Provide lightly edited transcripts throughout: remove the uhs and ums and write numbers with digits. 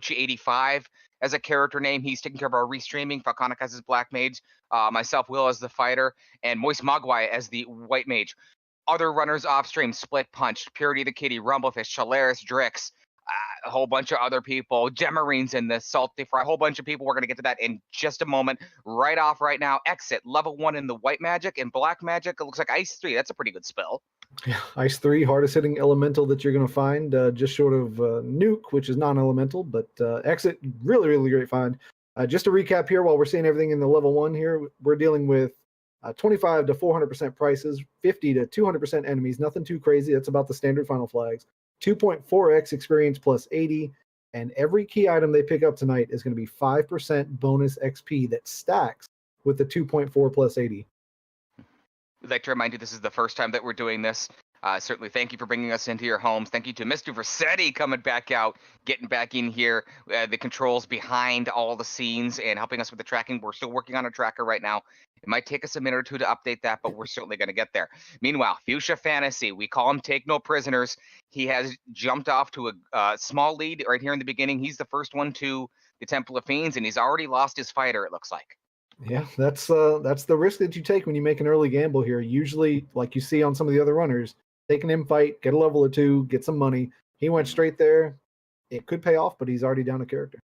Uchi85 as a character name. He's taking care of our restreaming. Falconic has his black mage. Myself, Will, as the fighter, and Moist Mogwai as the white mage. Other runners off stream: Split Punch, Purity the Kitty, Rumblefish, Chalaris, Drix, a whole bunch of other people. Gemarine's in this, Salty Fry, a whole bunch of people. We're going to get to that in just a moment. Right off right now, Exit, level 1 in the white magic. And black magic, it looks like Ice 3. That's a pretty good spell. Yeah, Ice 3, hardest hitting elemental that you're going to find, just short of Nuke, which is non-elemental, but Exit, really, really great find. Just to recap here, while we're seeing everything in the level 1 here, we're dealing with 25 to 400% prices, 50 to 200% enemies, nothing too crazy. That's about the standard final flags. 2.4x experience plus 80, and every key item they pick up tonight is going to be 5% bonus XP that stacks with the 2.4 plus 80. We'd like to remind you this is the first time that we're doing this. Certainly thank you for bringing us into your homes. Thank you to Mr. Versetti coming back out, getting back in here, the controls behind all the scenes and helping us with the tracking. We're still working on a tracker right now. It might take us a minute or two to update that, but we're certainly going to get there. Meanwhile, Fuchsia Fantasy, we call him Take No Prisoners. He has jumped off to a small lead right here in the beginning. He's the first one to the Temple of Fiends, and he's already lost his fighter, it looks like. Yeah, that's the risk that you take when you make an early gamble here. Usually, like you see on some of the other runners, take an infight, get a level or two, get some money. He went straight there. It could pay off, but he's already down a character.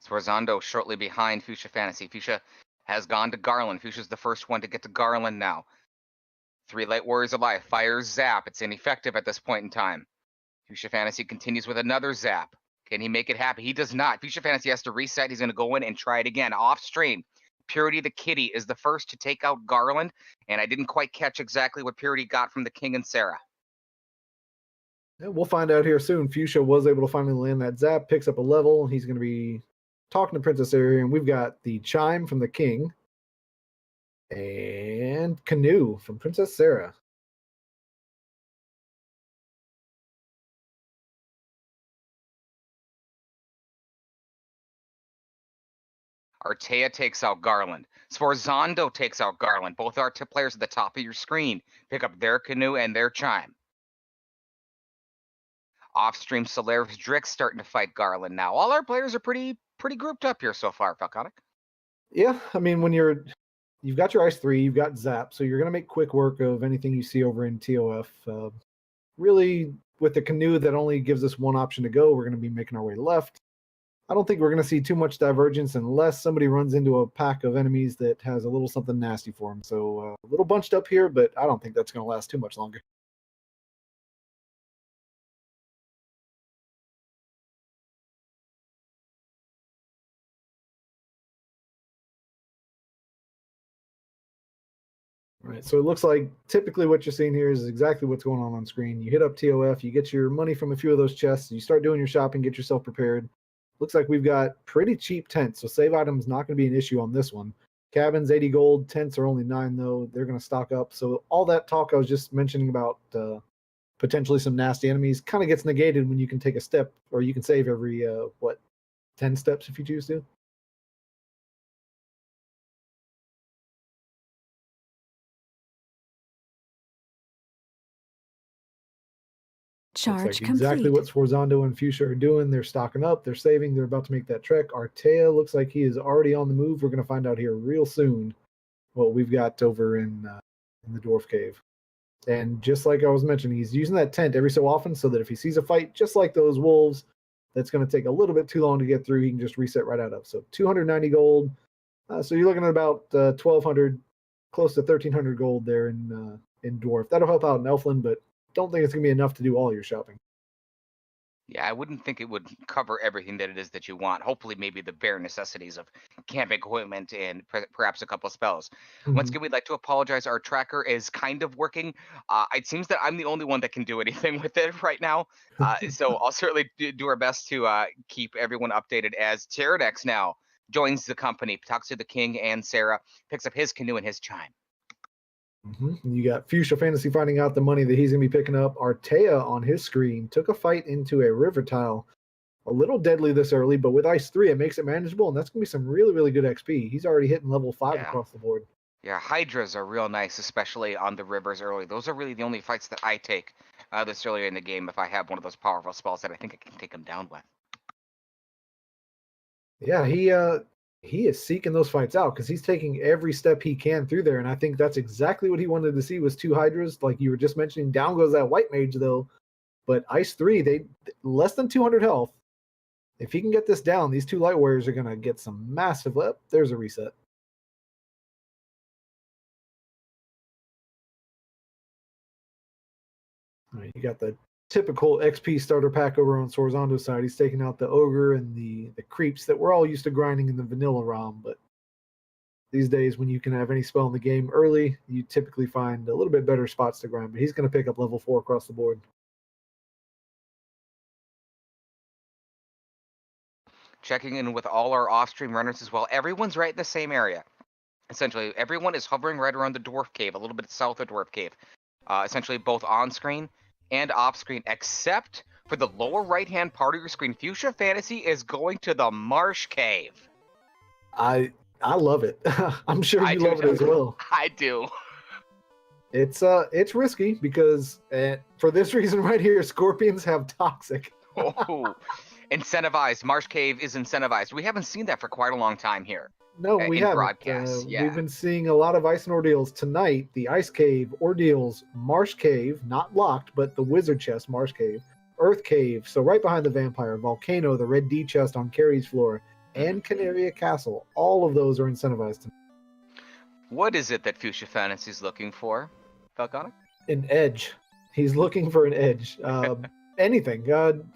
Swarzando shortly behind Fuchsia Fantasy. Fuchsia has gone to Garland. Fuchsia's the first one to get to Garland now. 3 Light Warriors alive. Fires Zap. It's ineffective at this point in time. Fuchsia Fantasy continues with another Zap. Can he make it happen? He does not. Fuchsia Fantasy has to reset. He's going to go in and try it again. Off stream, Purity the Kitty is the first to take out Garland, and I didn't quite catch exactly what Purity got from the King and Sarah. Yeah, we'll find out here soon. Fuchsia was able to finally land that Zap, picks up a level. He's going to be talking to Princess Sarah, and we've got the Chime from the King and Canoe from Princess Sarah. Artea takes out Garland. Sforzando takes out Garland. Both our players at the top of your screen pick up their Canoe and their Chime. Off-stream, Solaris Drix starting to fight Garland now. All our players are pretty grouped up here so far, Falconic. Yeah, I mean, when you've got your Ice 3, you've got Zap, so you're going to make quick work of anything you see over in TOF. Really, with the Canoe that only gives us one option to go, we're going to be making our way left. I don't think we're going to see too much divergence unless somebody runs into a pack of enemies that has a little something nasty for them. So a little bunched up here, but I don't think that's going to last too much longer. All right, so it looks like typically what you're seeing here is exactly what's going on screen. You hit up TOF, you get your money from a few of those chests, you start doing your shopping, get yourself prepared. Looks like we've got pretty cheap tents, so save items not going to be an issue on this one. Cabins, 80 gold. Tents are only 9, though. They're going to stock up. So all that talk I was just mentioning about potentially some nasty enemies kind of gets negated when you can take a step, or you can save every, 10 steps if you choose to. Charge complete. Exactly what Sforzando and Fuchsia are doing. They're stocking up. They're saving. They're about to make that trek. Artea looks like he is already on the move. We're going to find out here real soon what we've got over in the Dwarf Cave. And just like I was mentioning, he's using that tent every so often so that if he sees a fight, just like those wolves, that's going to take a little bit too long to get through, he can just reset right out of. So 290 gold. So you're looking at about 1,200, close to 1,300 gold there in Dwarf. That'll help out in Elfland, but don't think it's going to be enough to do all your shopping. Yeah, I wouldn't think it would cover everything that it is that you want. Hopefully, maybe the bare necessities of camp equipment and perhaps a couple of spells. Mm-hmm. Once again, we'd like to apologize. Our tracker is kind of working. It seems that I'm the only one that can do anything with it right now. So I'll certainly do our best to keep everyone updated as Tyrannex now joins the company, talks to the King and Sarah, picks up his Canoe and his Chime. Mm-hmm. You got Fuchsia Fantasy finding out the money that he's going to be picking up. Artea on his screen took a fight into a river tile. A little deadly this early, but with Ice 3, it makes it manageable, and that's going to be some really, really good XP. He's already hitting level 5 across the board. Yeah, Hydras are real nice, especially on the rivers early. Those are really the only fights that I take this earlier in the game if I have one of those powerful spells that I think I can take him down with. Yeah, he is seeking those fights out because he's taking every step he can through there, and I think that's exactly what he wanted to see was 2 Hydras, like you were just mentioning. Down goes that White Mage though, but Ice 3, they less than 200 health. If he can get this down, these 2 Light Warriors are gonna get some massive. There's a reset. All right, you got the typical XP starter pack over on Sforzando's side. He's taking out the Ogre and the creeps that we're all used to grinding in the vanilla ROM, but these days when you can have any spell in the game early, you typically find a little bit better spots to grind, but he's going to pick up level 4 across the board. Checking in with all our off-stream runners as well. Everyone's right in the same area. Essentially, everyone is hovering right around the Dwarf Cave, a little bit south of Dwarf Cave. Essentially, both on-screen and off-screen, except for the lower right-hand part of your screen. Fuchsia Fantasy is going to the Marsh Cave. I love it. I'm sure you love it as well. I do. It's risky because for this reason right here, Scorpions have Toxic. Oh, incentivized. Marsh Cave is incentivized. We haven't seen that for quite a long time here. No, we haven't. Broadcasts. Yeah. We've been seeing a lot of Ice and Ordeals tonight. The Ice Cave, Ordeals, Marsh Cave, not locked, but the Wizard Chest, Marsh Cave, Earth Cave, so right behind the Vampire, Volcano, the Red D Chest on Carrie's floor, and Canaria Castle. All of those are incentivized. What is it that Fuchsia Fantasy is looking for, Falconic? An edge. He's looking for an edge. Anything.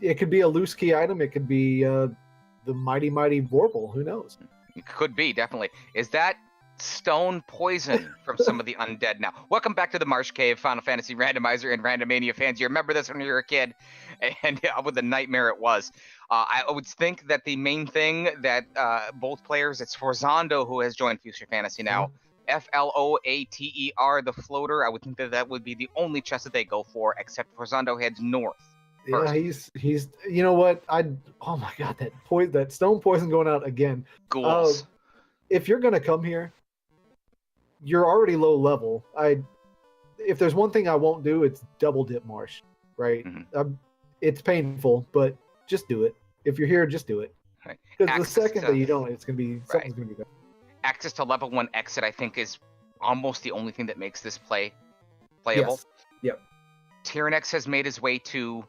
It could be a loose key item. It could be the mighty Vorpal. Who knows? It could be, definitely. Is that stone poison from some of the undead now? Welcome back to the Marsh Cave, Final Fantasy Randomizer and Randomania fans. You remember this when you were a kid, and what a nightmare it was. I would think that the main thing that both players, it's Sforzando who has joined Fuchsia Fantasy now. Floater, the floater. I would think that would be the only chest that they go for, except Sforzando heads north. Yeah, he's. You know what? Oh my god, that stone poison going out again. Ghouls. If you're gonna come here, you're already low level. If there's one thing I won't do, it's double dip Marsh. Right? Mm-hmm. It's painful, but just do it. If you're here, just do it. Because Right. the second that you don't, it's gonna be something's gonna be bad. Access to level 1 exit, I think, is almost the only thing that makes this playable. Yes. Yep. Tyrannex has made his way to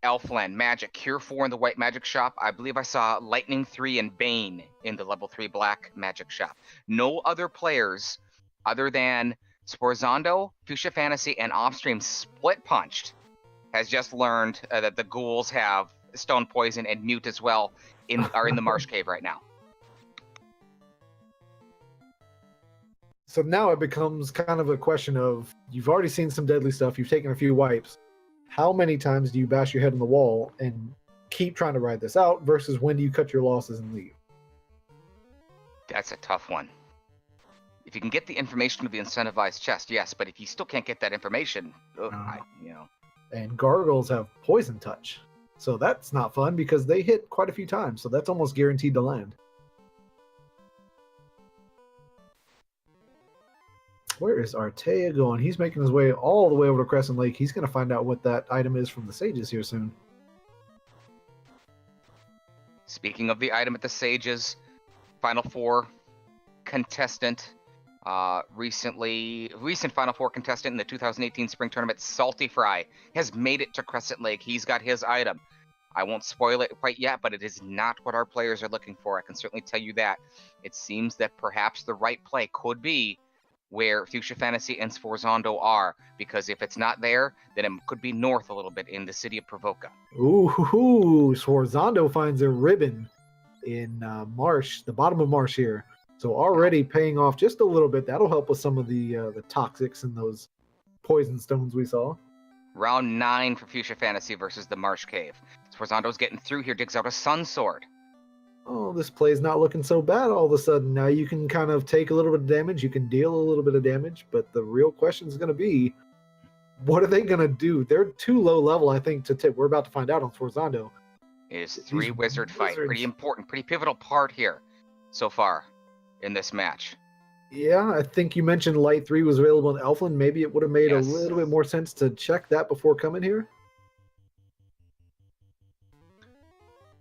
Elfland Magic, Cure 4 in the White Magic Shop. I believe I saw Lightning 3 and Bane in the level 3 Black Magic Shop. No other players other than Sforzando, Fuchsia Fantasy, and Offstream Split Punched has just learned that the ghouls have stone poison and mute as well are in the Marsh Cave right now. So now it becomes kind of a question of, you've already seen some deadly stuff, you've taken a few wipes. How many times do you bash your head on the wall and keep trying to ride this out versus when do you cut your losses and leave? That's a tough one. If you can get the information of the incentivized chest, yes, but if you still can't get that information, And Gargoyles have Poison Touch. So that's not fun because they hit quite a few times, so that's almost guaranteed to land. Where is Artea going? He's making his way all the way over to Crescent Lake. He's going to find out what that item is from the Sages here soon. Speaking of the item at the Sages, Final Four contestant, recent Final Four contestant in the 2018 Spring Tournament, Salty Fry, has made it to Crescent Lake. He's got his item. I won't spoil it quite yet, but it is not what our players are looking for. I can certainly tell you that. It seems that perhaps the right play could be where Fuchsia Fantasy and Sforzando are, because if it's not there, then it could be north a little bit in the city of Provoca. Ooh, Sforzando finds a ribbon in Marsh, the bottom of Marsh here. So already paying off just a little bit. That'll help with some of the toxics and those poison stones we saw. Round 9 for Fuchsia Fantasy versus the Marsh Cave. Sforzando's getting through here, digs out a Sun Sword. Oh, this play's not looking so bad all of a sudden. Now you can kind of take a little bit of damage, you can deal a little bit of damage, but the real question is going to be, what are they going to do? They're too low level, I think, to tip. We're about to find out on Sforzando. It is 3 wizard fight. Pretty important, pretty pivotal part here so far in this match. Yeah, I think you mentioned Light 3 was available in Elfland. Maybe it would have made a Yes. little bit more sense to check that before coming here.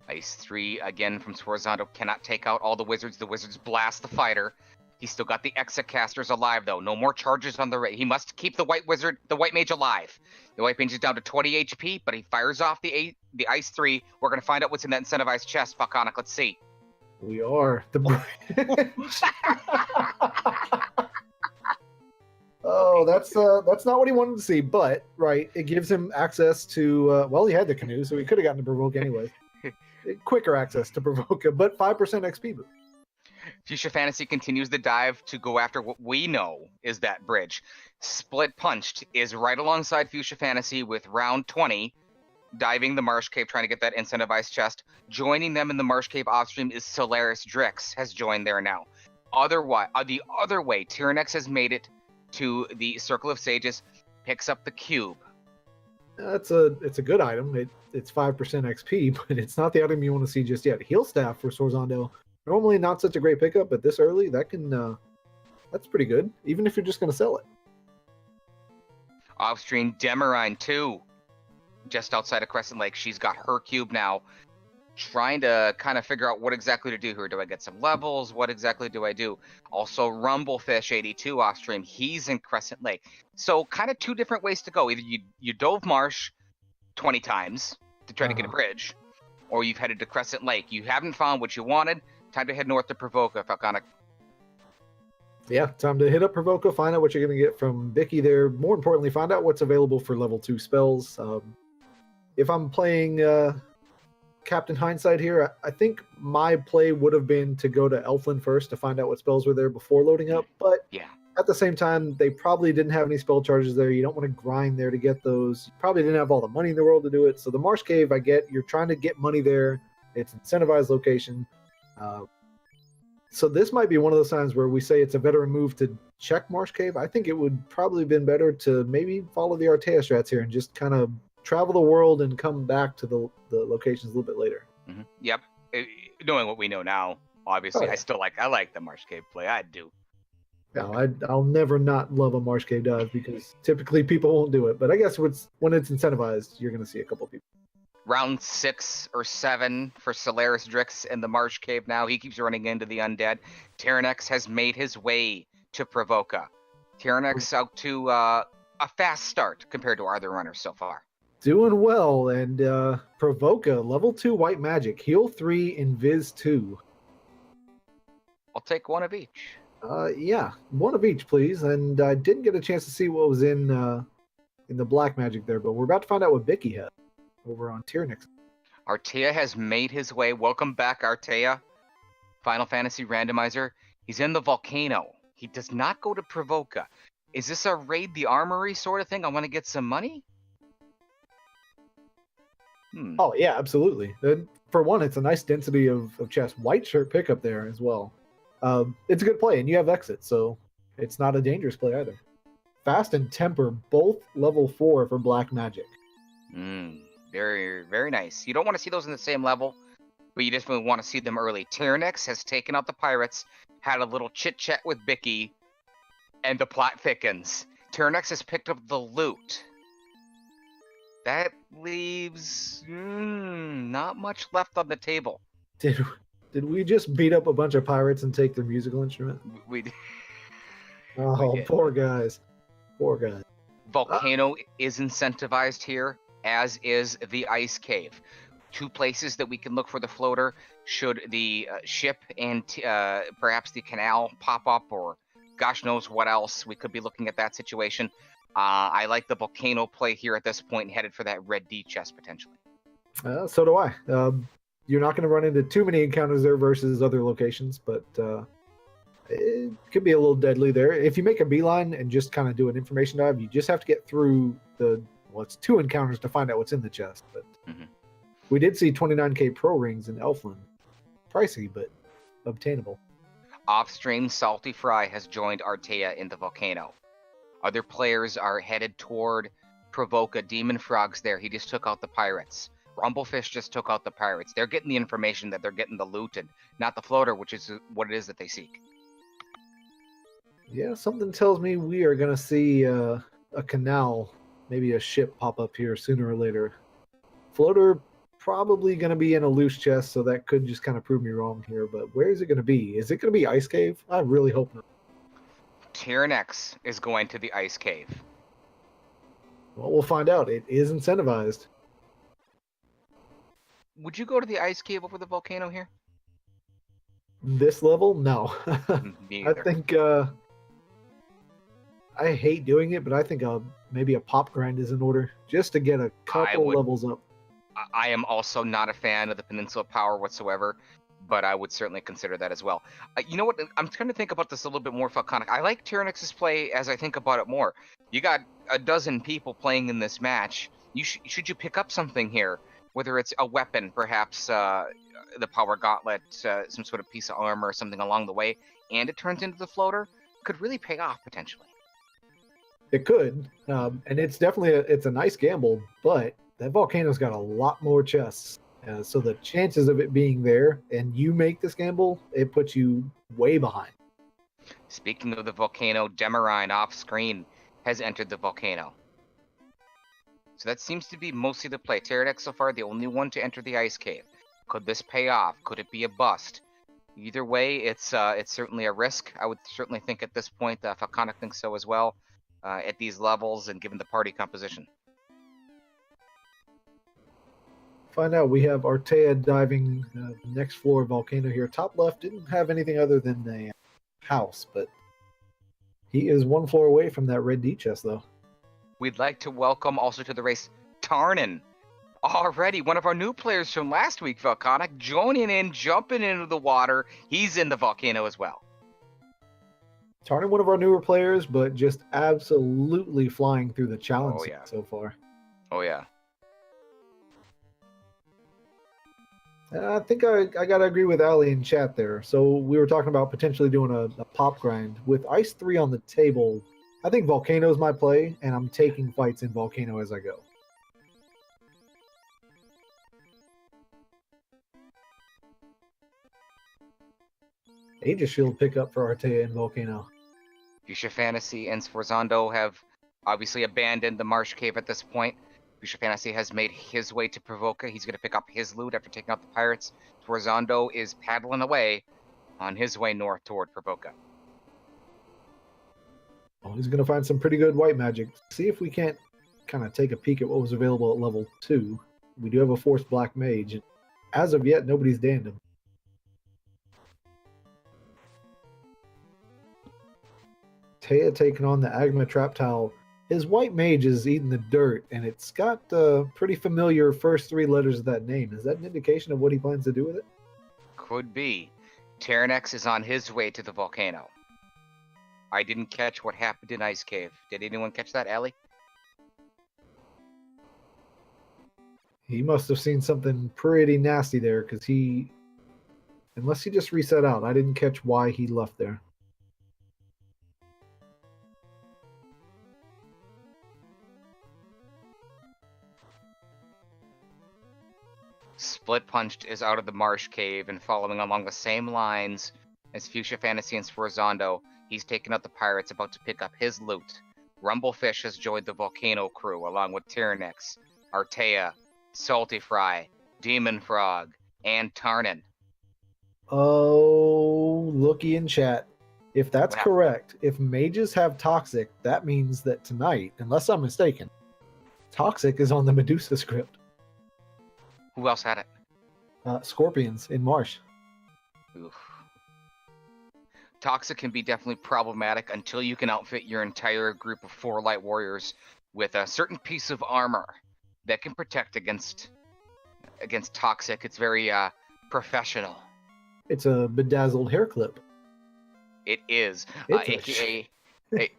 Ice 3 again from Sforzando cannot take out all the wizards. The wizards blast the fighter. He's still got the exit casters alive though. No more charges on the he must keep the white mage alive. The white mage is down to 20 HP, but he fires off the Ice 3. We're gonna find out what's in that incentivized chest, Falconic. Let's see. We are the bridge. Oh, that's not what he wanted to see, but right, it gives him access to well, he had the canoe, so he could have gotten to provoke anyway. Quicker access to provoke, but 5% XP boost. Fuchsia Fantasy continues the dive to go after what we know is that bridge. Split Punched is right alongside Fuchsia Fantasy with round 20, diving the Marsh Cave, trying to get that incentivized chest. Joining them in the Marsh Cave offstream is Solaris Drix, has joined there now. Otherwise, the other way, Tyrannex has made it to the Circle of Sages, picks up the cube. It's a good item. It's 5% XP, but it's not the item you want to see just yet. Heal Staff for Sforzando. Normally not such a great pickup, but this early, that's pretty good, even if you're just going to sell it. Offstream, Demarine 2, just outside of Crescent Lake. She's got her cube now, trying to kind of figure out what exactly to do here. Do I get some levels? What exactly do I do? Also, Rumblefish 82 offstream. He's in Crescent Lake. So kind of two different ways to go. Either you dove Marsh 20 times to try to get a bridge, or you've headed to Crescent Lake. You haven't found what you wanted. Time to head north to Provoca, Falconic. Yeah, time to hit up Provoca, find out what you're going to get from Vicky there. More importantly, find out what's available for level 2 spells. If I'm playing Captain Hindsight here, I think my play would have been to go to Elfland first to find out what spells were there before loading up. But yeah, at the same time, they probably didn't have any spell charges there. You don't want to grind there to get those. You probably didn't have all the money in the world to do it. So the Marsh Cave, I get. You're trying to get money there. It's an incentivized location. So this might be one of those times where we say it's a veteran move to check Marsh Cave. I think it would probably been better to maybe follow the Artea strats here and just kind of travel the world and come back to the locations a little bit later. Mm-hmm. Yep. Knowing what we know now, obviously, I like the Marsh Cave play. I do. No, I'll never not love a Marsh Cave dive because typically people won't do it. But I guess when it's incentivized, you're going to see a couple people. Round 6 or 7 for Solaris Drix in the Marsh Cave now. He keeps running into the undead. Tyrannex has made his way to Provoca. Tyrannex out to a fast start compared to our other runners so far. Doing well, and Provoca, level 2 white magic, heal 3, invis 2. I'll take one of each. Yeah, one of each, please. And I didn't get a chance to see what was in the black magic there, but we're about to find out what Vicky has over on Tyrannex. Artea has made his way. Welcome back, Artea. Final Fantasy Randomizer. He's in the volcano. He does not go to Provoca. Is this a raid the armory sort of thing? I want to get some money? Oh, yeah, absolutely. For one, it's a nice density of chest. White shirt pickup there as well. It's a good play, and you have exit, so it's not a dangerous play either. Fast and Temper, both level 4 for black magic. Very, very nice. You don't want to see those in the same level, but you definitely want to see them early. Tyrannex has taken out the pirates, had a little chit-chat with Bicky, and the plot thickens. Tyrannex has picked up the loot. That leaves not much left on the table. Did we just beat up a bunch of pirates and take their musical instrument? We did. Oh, poor guys. Poor guys. Volcano is incentivized here, as is the Ice Cave. Two places that we can look for the floater should the ship and perhaps the canal pop up, or gosh knows what else. We could be looking at that situation. I like the volcano play here at this point, headed for that red D chest potentially. So do I. You're not going to run into too many encounters there versus other locations, but it could be a little deadly there. If you make a beeline and just kind of do an information dive, you just have to get through it's 2 encounters to find out what's in the chest. But we did see 29k pro rings in Elfland. Pricey, but obtainable. Offstream, Salty Fry has joined Artea in the volcano. Other players are headed toward Provoca. Demon Frog's there. He just took out the pirates. Rumblefish just took out the pirates. They're getting the information that they're getting the loot and not the floater, which is what it is that they seek. Yeah, something tells me we are going to see a canal, maybe a ship pop up here sooner or later. Floater probably going to be in a loose chest, so that could just kind of prove me wrong here. But where is it going to be? Is it going to be Ice Cave? I really hope not. Tyrannex is going to the ice cave. Well, we'll find out. It is incentivized. Would you go to the ice cave over the volcano here? This level, no. Me I either. think I hate doing it, but I think maybe a pop grind is in order just to get a couple levels up. I am also not a fan of the Peninsula Power whatsoever, but I would certainly consider that as well. You know what? I'm trying to think about this a little bit more, Falconic. I like Tyrannix's play as I think about it more. You got a dozen people playing in this match. Should you pick up something here? Whether it's a weapon, perhaps the Power Gauntlet, some sort of piece of armor, or something along the way, and it turns into the floater, could really pay off potentially. It could, and it's definitely it's a nice gamble, but that volcano's got a lot more chests. So the chances of it being there and you make this gamble, it puts you way behind. Speaking of the volcano, Demarine off screen has entered the volcano. So that seems to be mostly the play. Tyrannex so far, the only one to enter the ice cave. Could this pay off? Could it be a bust? Either way, it's certainly a risk. I would certainly think at this point, Falconic thinks so as well, at these levels and given the party composition. Find out we have Artea diving the next floor volcano here. Top left didn't have anything other than a house, but he is one floor away from that red D chest, though. We'd like to welcome also to the race Tarnan. Already one of our new players from last week, Falconic, joining in, jumping into the water. He's in the volcano as well. Tarnan, one of our newer players, but just absolutely flying through the challenge so far. Oh, yeah. I think I got to agree with Ali in chat there. So we were talking about potentially doing a pop grind. With Ice 3 on the table, I think Volcano's my play, and I'm taking fights in Volcano as I go. Aegis Shield pickup for Artea and Volcano. Fuchsia Fantasy and Sforzando have obviously abandoned the Marsh Cave at this point. Fuchsia Fantasy has made his way to Provoca. He's going to pick up his loot after taking out the pirates. Sforzando is paddling away on his way north toward Provoca. Oh, he's going to find some pretty good white magic. See if we can't kind of take a peek at what was available at level 2. We do have a Force Black Mage. As of yet, nobody's danned him. Taya taking on the Agma Trap Towel. His white mage is eating the dirt, and it's got pretty familiar first 3 letters of that name. Is that an indication of what he plans to do with it? Could be. Tyrannex is on his way to the volcano. I didn't catch what happened in Ice Cave. Did anyone catch that, Allie? He must have seen something pretty nasty there, because unless he just reset out, I didn't catch why he left there. Split Punched is out of the Marsh Cave and following along the same lines as Fuchsia Fantasy and Sforzando. He's taken out the pirates, about to pick up his loot. Rumblefish has joined the Volcano crew along with Tyrannex, Artea, Salty Fry, Demon Frog, and Tarnan. Oh, looky in chat. If that's correct, if mages have Toxic, that means that tonight, unless I'm mistaken, Toxic is on the Medusa script. Who else had it? Scorpions in Marsh. Oof. Toxic can be definitely problematic until you can outfit your entire group of 4 light warriors with a certain piece of armor that can protect against Toxic. It's very professional. It's a bedazzled hair clip. It is. AKA,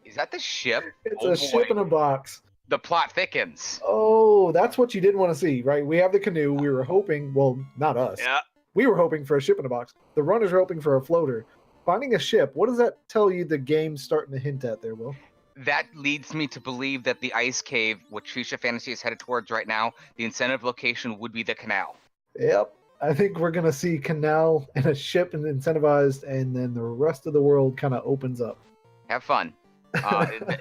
is that the ship? It's a ship in a box. The plot thickens. Oh, that's what you didn't want to see, right? We have the canoe. We were hoping, well, not us. Yeah. We were hoping for a ship in a box. The runners are hoping for a floater. Finding a ship, what does that tell you the game's starting to hint at there, Will? That leads me to believe that the ice cave, which Fuchsia Fantasy is headed towards right now, the incentive location would be the canal. Yep. I think we're going to see canal and a ship and incentivized, and then the rest of the world kind of opens up. Have fun.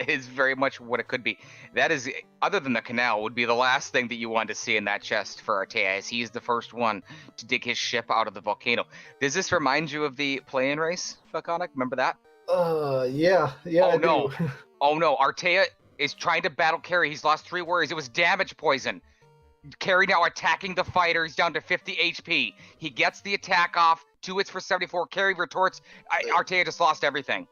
Is very much what it could be. That is, other than the canal, would be the last thing that you want to see in that chest for Artea, as he's the first one to dig his ship out of the volcano. Does this remind you of the play-in race, Falconic? Remember that? Yeah, Oh I no. do. Oh no, Artea is trying to battle Carrie. He's lost 3 warriors. It was damage poison. Carrie now attacking the fighter. He's down to 50 HP. He gets the attack off. 2 hits for 74. Carrie retorts. Artea just lost everything.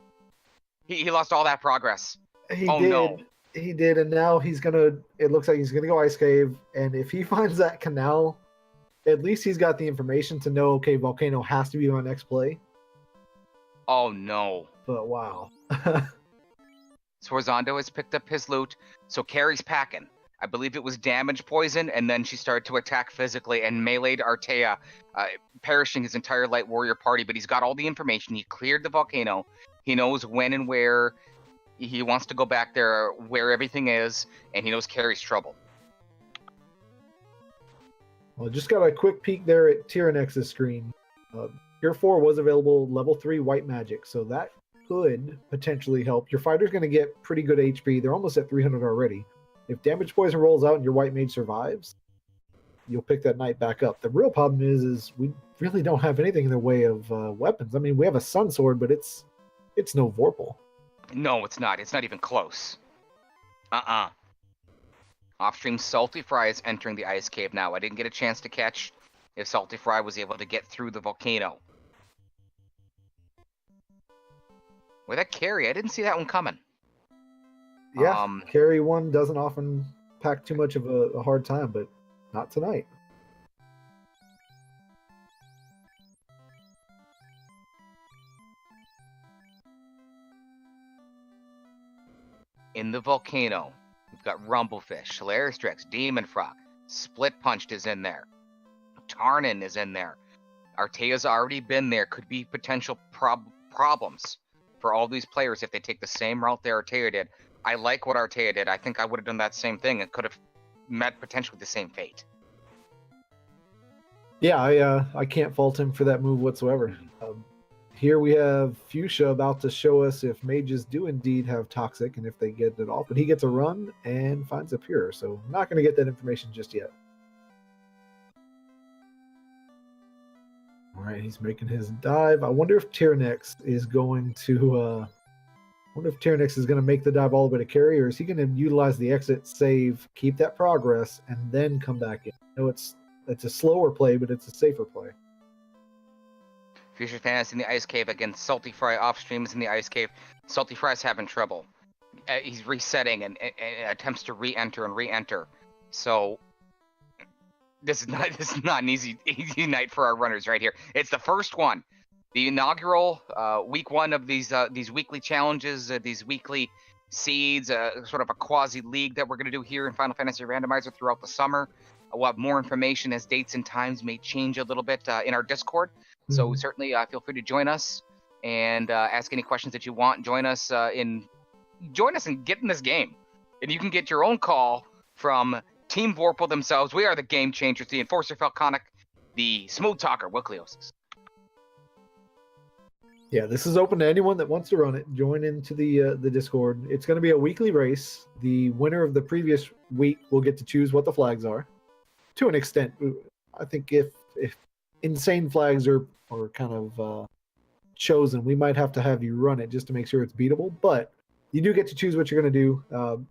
He lost all that progress. He Oh did. no. He did, and now he's gonna. It looks like he's gonna go ice cave, and if he finds that canal, at least he's got the information to know. Okay, volcano has to be my next play. Oh no. But wow. Swarzando has picked up his loot, so Carrie's packing. I believe it was damage poison, and then she started to attack physically and meleeed Artea, perishing his entire light warrior party. But he's got all the information. He cleared the volcano. He knows when and where he wants to go back there, where everything is, and he knows Carrie's trouble. Well, just got a quick peek there at Tyrannex's screen. Tier 4 was available level 3 white magic, so that could potentially help. Your fighter's going to get pretty good HP. They're almost at 300 already. If damage poison rolls out and your white mage survives, you'll pick that knight back up. The real problem is we really don't have anything in the way of weapons. I mean, we have a sun sword, but it's no Vorpal. No, it's not. It's not even close. Offstream, Salty Fry is entering the ice cave now. I didn't get a chance to catch if Salty Fry was able to get through the volcano. With that Carry, I didn't see that one coming. Yeah, carry one doesn't often pack too much of a hard time, but not tonight. In the volcano, we've got Rumblefish, Solaristrix, Demon Frog, Split Punched is in there. Tarnin is in there. Artea's already been there. Could be potential problems for all these players if they take the same route that Artea did. I like what Artea did. I think I would have done that same thing and could have met potentially the same fate. Yeah, I can't fault him for that move whatsoever. Here we have Fuchsia about to show us if mages do indeed have toxic and if they get it off. But he gets a run and finds a pure, so not going to get that information just yet. All right, he's making his dive. I wonder if Tyrannex is going to. I wonder if Tyrannex is going to make the dive all the way to carry, or is he going to utilize the exit, save, keep that progress, and then come back in? I know it's a slower play, but it's a safer play. Future Fantasy in the ice cave against Salty Fry. Offstream is in the ice cave. Salty Fry's having trouble. He's resetting and attempts to re-enter. So this is not an easy night for our runners right here. It's the first one. The inaugural week 1 of these weekly challenges, these weekly seeds, sort of a quasi-league that we're going to do here in Final Fantasy Randomizer throughout the summer. We'll have more information as dates and times may change a little bit in our Discord. So certainly feel free to join us and ask any questions that you want. Join us and get in this game. And you can get your own call from Team Vorpal themselves. We are the Game Changers, the Enforcer Falconic, the Smooth Talker, Wilkliosis. Yeah, this is open to anyone that wants to run it. Join into the Discord. It's going to be a weekly race. The winner of the previous week will get to choose what the flags are. To an extent, I think if insane flags are kind of chosen, we might have to have you run it just to make sure it's beatable. But you do get to choose what you're going to do.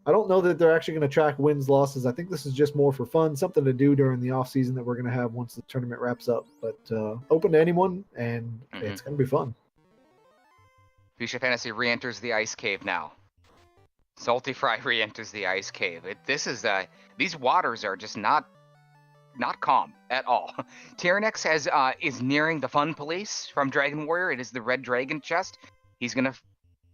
I don't know that they're actually going to track wins, losses. I think this is just more for fun, something to do during the off season that we're going to have once the tournament wraps up. But open to anyone, and it's going to be fun. Fuchsia Fantasy re-enters the ice cave now. Salty Fry re-enters the ice cave. These waters are just not calm at all. Tyrannex is nearing the Fun Police from Dragon Warrior. It is the Red Dragon chest. He's going to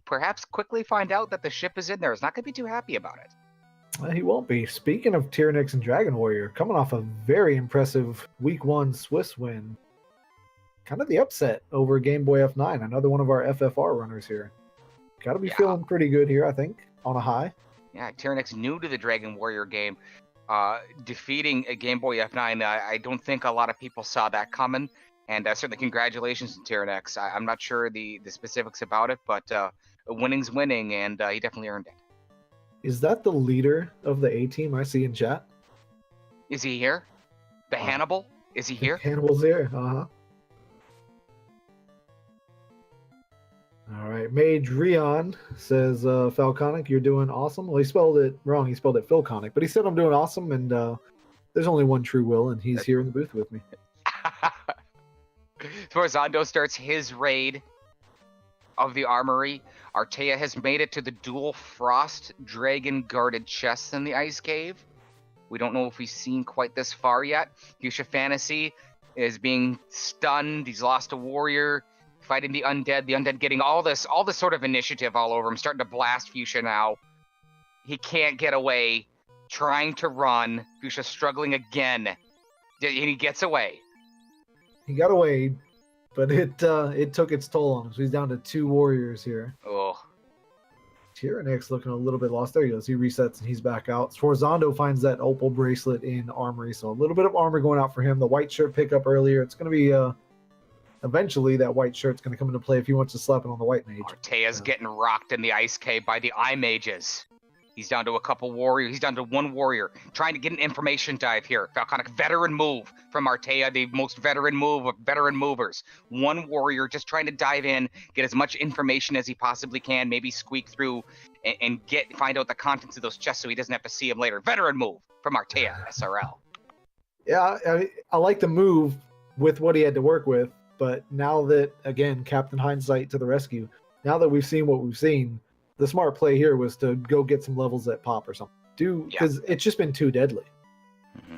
perhaps quickly find out that the ship is in there. He's not going to be too happy about it. He won't be. Speaking of Tyrannex and Dragon Warrior, coming off a very impressive Week 1 Swiss win. Kind of the upset over Game Boy F9, another one of our FFR runners here. Got to be feeling pretty good here, I think, on a high. Yeah, Tyrannex new to the Dragon Warrior game. Defeating a Game Boy F9, I don't think a lot of people saw that coming. And certainly congratulations to Tyrannex. I'm not sure the specifics about it, but winning's winning, and he definitely earned it. Is that the leader of the A team I see in chat? Is he here? The Hannibal? Is he here? Hannibal's here. All right. Mage Rion says, Falconic, you're doing awesome. Well, he spelled it wrong. He spelled it Philconic, but he said I'm doing awesome, and there's only one true Will, and he's here in the booth with me. Zondo starts his raid of the armory. Artea has made it to the dual frost dragon guarded chests in the ice cave. We don't know if we've seen quite this far yet. Fuchsia Fantasy is being stunned. He's lost a warrior, fighting the undead getting all this sort of initiative all over him, starting to blast Fuchsia now. He can't get away, trying to run. Fuchsia struggling again, and he gets away. He got away, but it took its toll on him. So he's down to 2 warriors here. Oh. Tyrannix looking a little bit lost. There he goes. He resets and he's back out. Sforzando finds that opal bracelet in armory, so a little bit of armor going out for him. The white shirt pickup earlier. It's going to be eventually that white shirt's going to come into play if he wants to slap it on the white mage. Artea's getting rocked in the ice cave by the eye mages. He's down to a couple warriors. He's down to 1 warrior. Trying to get an information dive here. Falconic veteran move from Artea, the most veteran move of veteran movers. 1 warrior just trying to dive in, get as much information as he possibly can, maybe squeak through and find out the contents of those chests so he doesn't have to see them later. Veteran move from Artea, SRL. Yeah, I like the move with what he had to work with, but now that, again, Captain Hindsight to the rescue, now that we've seen what we've seen, the smart play here was to go get some levels at pop or something. Because it's just been too deadly. Mm-hmm.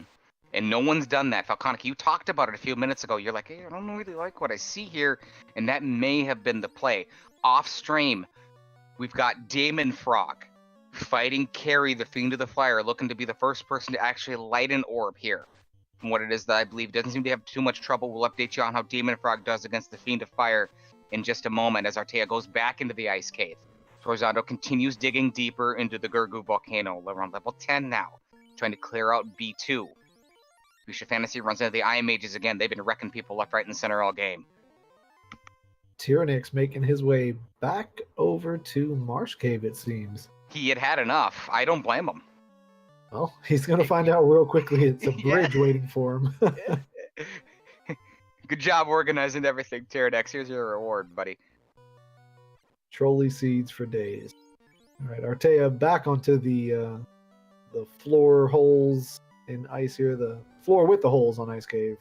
And no one's done that. Falconic, you talked about it a few minutes ago. You're like, hey, I don't really like what I see here. And that may have been the play. Off stream, we've got Demon Frog fighting Carrie, the Fiend of the Fire, looking to be the first person to actually light an orb here. From what it is that I believe doesn't seem to have too much trouble. We'll update you on how Demon Frog does against the Fiend of Fire in just a moment as Artea goes back into the ice cave. Sforzando continues digging deeper into the Gurgu volcano, around level 10 now, trying to clear out B2. Fuchsia Fantasy runs into the Eye Mages again. They've been wrecking people left, right, and center all game. Tyrannix making his way back over to Marsh Cave, it seems. He had enough. I don't blame him. Well, he's going to find out real quickly. It's a bridge waiting for him. Good job organizing everything, Tyrannix. Here's your reward, buddy. Trolley seeds for days. All right, Artea back onto the floor holes in ice here. The floor with the holes on Ice Cave.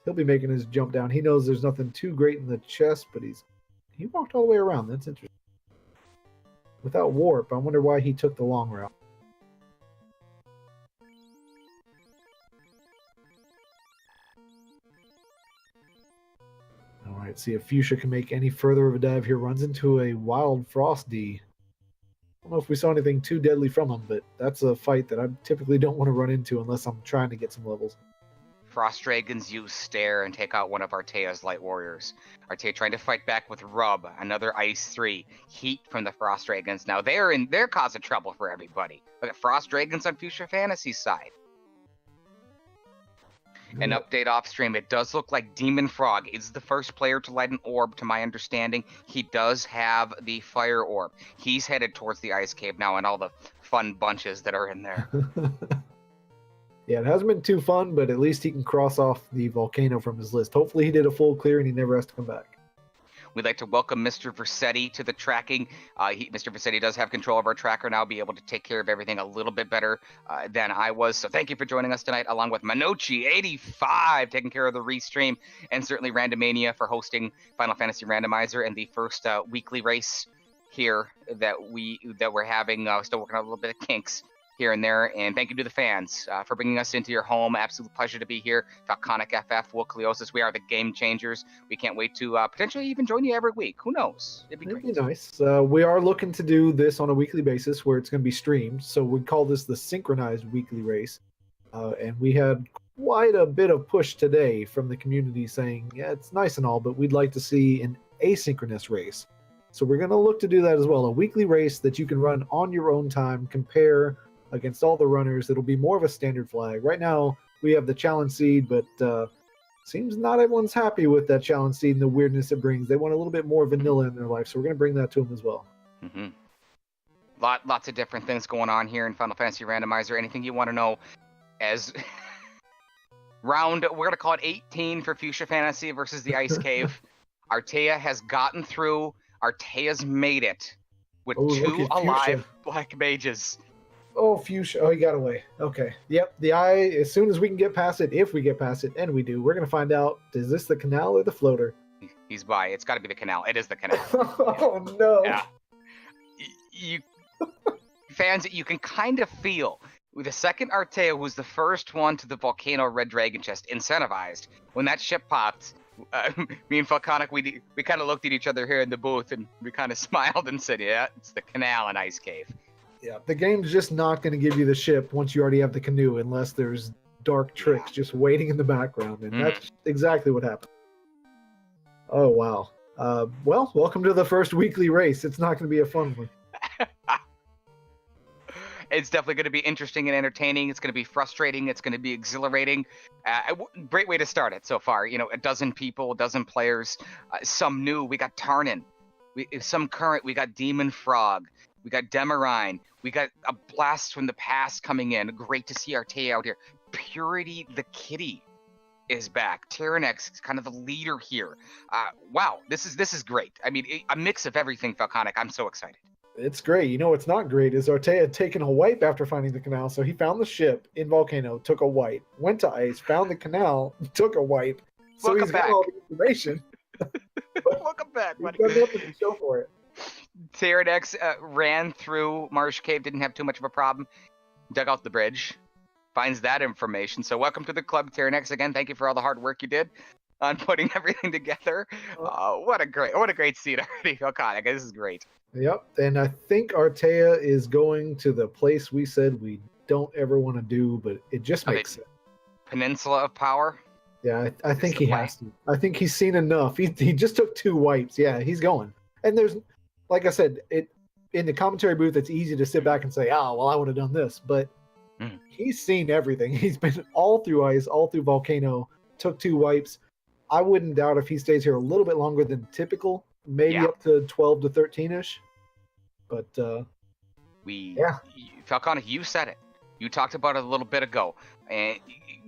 He'll be making his jump down. He knows there's nothing too great in the chest, but he walked all the way around. That's interesting. Without warp, I wonder why he took the long route. All right, see if Fuchsia can make any further of a dive here. Runs into a Wild Frost D. I don't know if we saw anything too deadly from him, but that's a fight that I typically don't want to run into unless I'm trying to get some levels. Frost Dragons use Stare and take out one of Artea's light warriors. Artea trying to fight back with Rub, another Ice 3. Heat from the Frost Dragons. Now they're causing trouble for everybody. Look at Frost Dragons on Fuchsia Fantasy's side. An update off stream. It does look like Demon Frog is the first player to light an orb, to my understanding. He does have the fire orb. He's headed towards the ice cave now and all the fun bunches that are in there. Yeah, it hasn't been too fun, but at least he can cross off the volcano from his list. Hopefully he did a full clear and he never has to come back. We'd like to welcome Mr. Versetti to the tracking. Mr. Versetti does have control of our tracker now, be able to take care of everything a little bit better than I was. So thank you for joining us tonight, along with Manochi85 taking care of the restream, and certainly Randomania for hosting Final Fantasy Randomizer and the first weekly race here that we're having. Still working on a little bit of kinks here and there, and thank you to the fans for bringing us into your home. Absolute pleasure to be here. Falconic FF, Wolcleosis, we are the game changers. We can't wait to potentially even join you every week. Who knows? It'd be nice. We are looking to do this on a weekly basis where it's going to be streamed, so we call this the synchronized weekly race, and we had quite a bit of push today from the community saying, yeah, it's nice and all, but we'd like to see an asynchronous race. So we're going to look to do that as well, a weekly race that you can run on your own time, compare against all the runners. It'll be more of a standard flag. Right now, we have the challenge seed, but seems not everyone's happy with that challenge seed and the weirdness it brings. They want a little bit more vanilla in their life, so we're going to bring that to them as well. Mm-hmm. Lots of different things going on here in Final Fantasy Randomizer. Anything you want to know as we're going to call it 18 for Fuchsia Fantasy versus the Ice Cave. Artea has gotten through. Artea's made it with Oh, look 2 at alive Fuchsia. black mages. Oh, Fuchsia. Oh, he got away. Okay. Yep. The eye, as soon as we can get past it, if we get past it, and we do, we're going to find out, is this the canal or the floater? He's by. It's got to be the canal. It is the canal. Oh, no. Yeah. You fans, you can kind of feel with the second Artea was the first one to the Volcano Red Dragon chest, incentivized. When that ship popped, me and Falconic, we kind of looked at each other here in the booth and we kind of smiled and said, yeah, it's the canal and Ice Cave. Yeah, the game's just not going to give you the ship once you already have the canoe, unless there's dark tricks just waiting in the background, and that's exactly what happened. Oh, wow. Well, welcome to the first weekly race. It's not going to be a fun one. It's definitely going to be interesting and entertaining. It's going to be frustrating. It's going to be exhilarating. Great way to start it so far. You know, a dozen people, a dozen players, some new. We got Tarnin. Some current. We got Demon Frog. We got Demarine. We got a blast from the past coming in. Great to see Artea out here. Purity the Kitty is back. Tyrannex is kind of the leader here. Wow, this is great. I mean, a mix of everything, Falconic. I'm so excited. It's great. You know what's not great is Artea had taken a wipe after finding the canal. So he found the ship in Volcano, took a wipe, went to ice, found the canal, took a wipe. So Welcome he's got back. all the information. Welcome back, buddy. He's got nothing to show for it. Tyrannex ran through Marsh Cave, didn't have too much of a problem. Dug out the bridge, finds that information. So welcome to the club, Tyrannex. Again, thank you for all the hard work you did on putting everything together. What a great scene already, Falconic. This is great. Yep, and I think Artea is going to the place we said we don't ever want to do, but it just makes sense. Peninsula of Power? Yeah, I think he has to. I think he's seen enough. He just took 2 wipes. Yeah, he's going. And there's, like I said, in the commentary booth, it's easy to sit back and say, well, I would have done this. But he's seen everything. He's been all through ice, all through Volcano, took 2 wipes. I wouldn't doubt if he stays here a little bit longer than typical, maybe up to 12 to 13-ish. But Falconic, you said it. You talked about it a little bit ago. And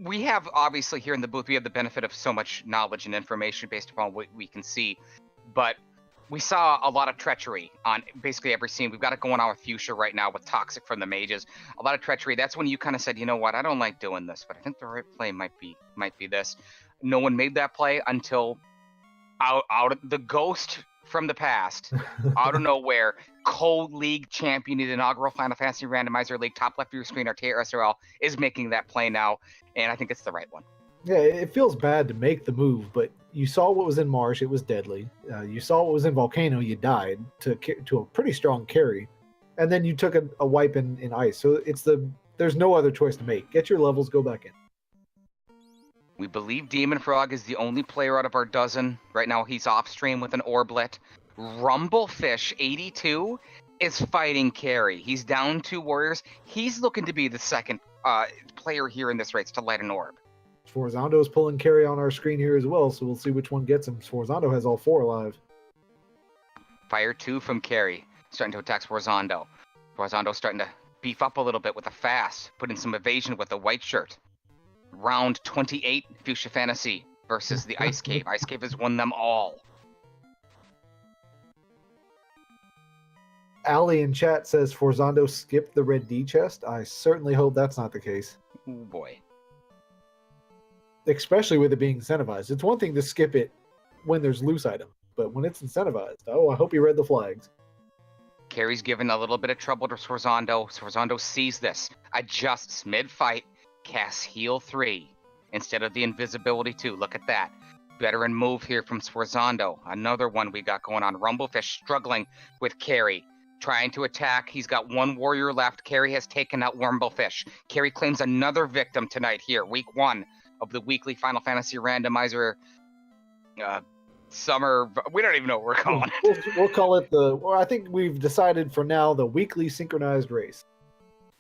we have, obviously, here in the booth, we have the benefit of so much knowledge and information based upon what we can see. But we saw a lot of treachery on basically every scene. We've got it going on with Fuchsia right now with Toxic from the Mages. A lot of treachery. That's when you kind of said, you know what, I don't like doing this, but I think the right play might be this. No one made that play until out of the ghost from the past, out of nowhere, co-league champion in the inaugural Final Fantasy Randomizer League, top left of your screen, Artea SRL, is making that play now, and I think it's the right one. Yeah, it feels bad to make the move, but you saw what was in Marsh, it was deadly. You saw what was in Volcano, you died to a pretty strong carry. And then you took a wipe in ice. So there's no other choice to make. Get your levels, go back in. We believe Demon Frog is the only player out of our dozen. Right now he's off stream with an Orblet. Rumblefish 82 is fighting Carry. He's down 2 warriors. He's looking to be the second player here in this race to light an orb. Sforzando is pulling Carry on our screen here as well, so we'll see which one gets him. Sforzando has all 4 alive. Fire 2 from Carry, starting to attack Sforzando. Sforzando starting to beef up a little bit with a fast, put in some evasion with a white shirt. Round 28, Fuchsia Fantasy versus the Ice Cave. Ice Cave has won them all. Ali in chat says Forzando skipped the red D chest. I certainly hope that's not the case. Oh boy. Especially with it being incentivized. It's one thing to skip it when there's loose item, but when it's incentivized, I hope he read the flags. Carrie's given a little bit of trouble to Sforzando. Sforzando sees this, adjusts mid-fight, casts Heal 3 instead of the Invisibility 2. Look at that. Veteran move here from Sforzando. Another one we got going on. Rumblefish struggling with Carrie. Trying to attack. He's got 1 warrior left. Carrie has taken out Rumblefish. Carrie claims another victim tonight here. Week 1 of the weekly Final Fantasy Randomizer summer. We don't even know what we're calling it. We'll call it I think we've decided for now the weekly synchronized race.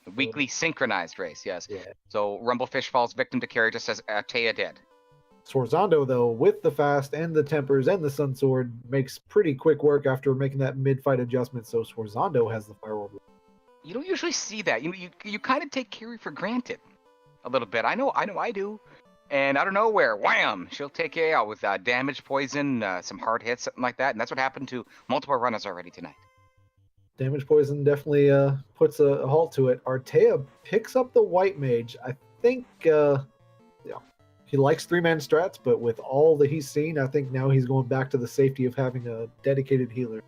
The weekly synchronized race, yes. Yeah. So Rumblefish falls victim to Carrie just as Artea did. Sforzando, though, with the fast and the tempers and the Sun Sword, makes pretty quick work after making that mid-fight adjustment. So Sforzando has the Firewall. You don't usually see that. You kind of take Kiri for granted a little bit. I know I do. And out of nowhere, wham! She'll take A out with damage, poison, some hard hits, something like that. And that's what happened to multiple runners already tonight. Damage poison definitely puts a halt to it. Artea picks up the White Mage. I think he likes three-man strats, but with all that he's seen, I think now he's going back to the safety of having a dedicated healer.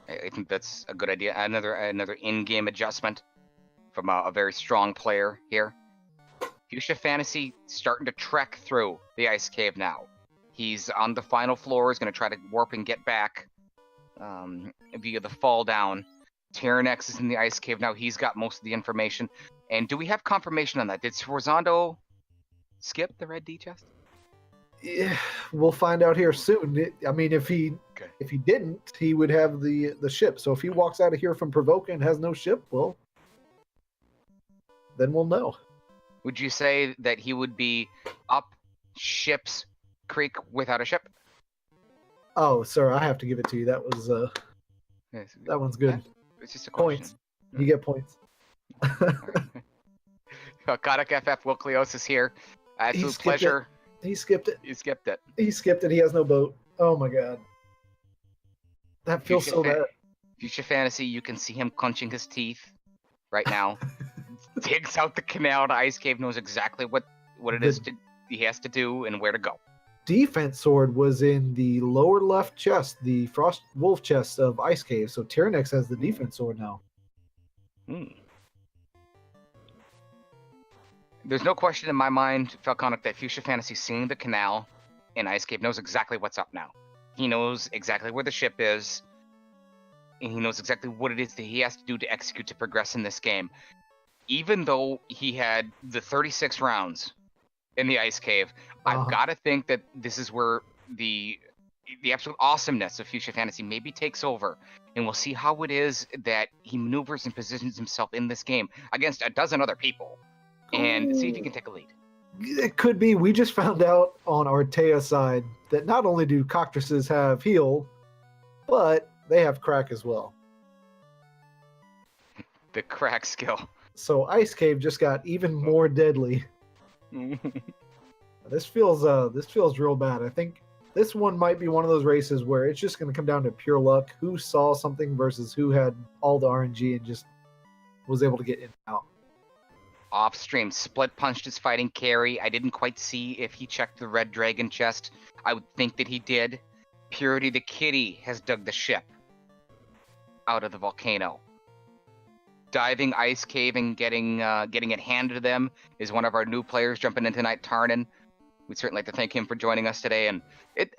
I think that's a good idea. Another in-game adjustment from a very strong player here. Fuchsia Fantasy starting to trek through the ice cave now. He's on the final floor. He's going to try to warp and get back via the fall down. Tyrannex is in the ice cave now. He's got most of the information. And do we have confirmation on that? Did Sforzando skip the red D chest? Yeah, we'll find out here soon. If he didn't, he would have the ship. So if he walks out of here from Provoca and has no ship, well, then we'll know. Would you say that he would be up Ship's Creek without a ship? Oh, sir, I have to give it to you. That was that one's good. It's just a question. Points. You get points. Kodak FF Will Cleos is here. Absolute pleasure. He skipped it. He skipped it. He skipped it. He has no boat. Oh my god. That feels so bad. Fuchsia Fantasy, you can see him clenching his teeth right now. Digs out the canal to Ice Cave, knows exactly what it is he has to do and where to go. Defense sword was in the lower left chest, the Frost Wolf chest of Ice Cave. So Tyrannex has the defense sword now. There's no question in my mind, Falconic, that Fuchsia Fantasy seeing the canal in Ice Cave knows exactly what's up now. He knows exactly where the ship is, and he knows exactly what it is that he has to do to execute to progress in this game. Even though he had the 36 rounds in the Ice Cave, I've got to think that this is where the absolute awesomeness of Fuchsia Fantasy maybe takes over, and we'll see how it is that he maneuvers and positions himself in this game against a dozen other people, and see if he can take a lead. It could be. We just found out on Artea's side that not only do cockatrices have heal, but they have crack as well. The crack skill. So Ice Cave just got even more deadly. This feels real bad. I think this one might be one of those races where it's just going to come down to pure luck. Who saw something versus who had all the RNG and just was able to get in and out. Off stream, Split punched his fighting carry. I didn't quite see if he checked the red dragon chest. I would think that he did. Purity the kitty has dug the ship out of the volcano. Diving Ice Cave and getting it handed to them is one of our new players jumping in tonight, Tarnan. We'd certainly like to thank him for joining us today. And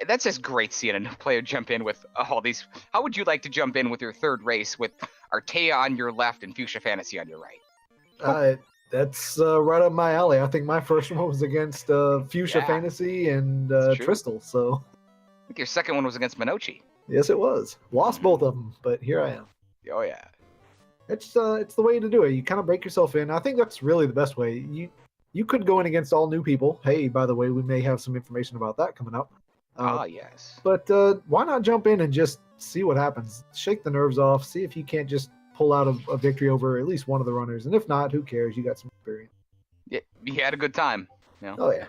that's just great seeing a new player jump in with all these. How would you like to jump in with your third race with Artea on your left and Fuchsia Fantasy on your right? That's right up my alley. I think my first one was against Fuchsia Fantasy and Tristal. So I think your second one was against Minochi. Yes, it was. Lost both of them, but here I am. Oh yeah. It's the way to do it. You kind of break yourself in. I think that's really the best way. You could go in against all new people. Hey, by the way, we may have some information about that coming up. Yes. But why not jump in and just see what happens? Shake the nerves off. See if you can't just pull out a victory over at least one of the runners. And if not, who cares? You got some experience. Yeah, he had a good time. You know? Oh yeah.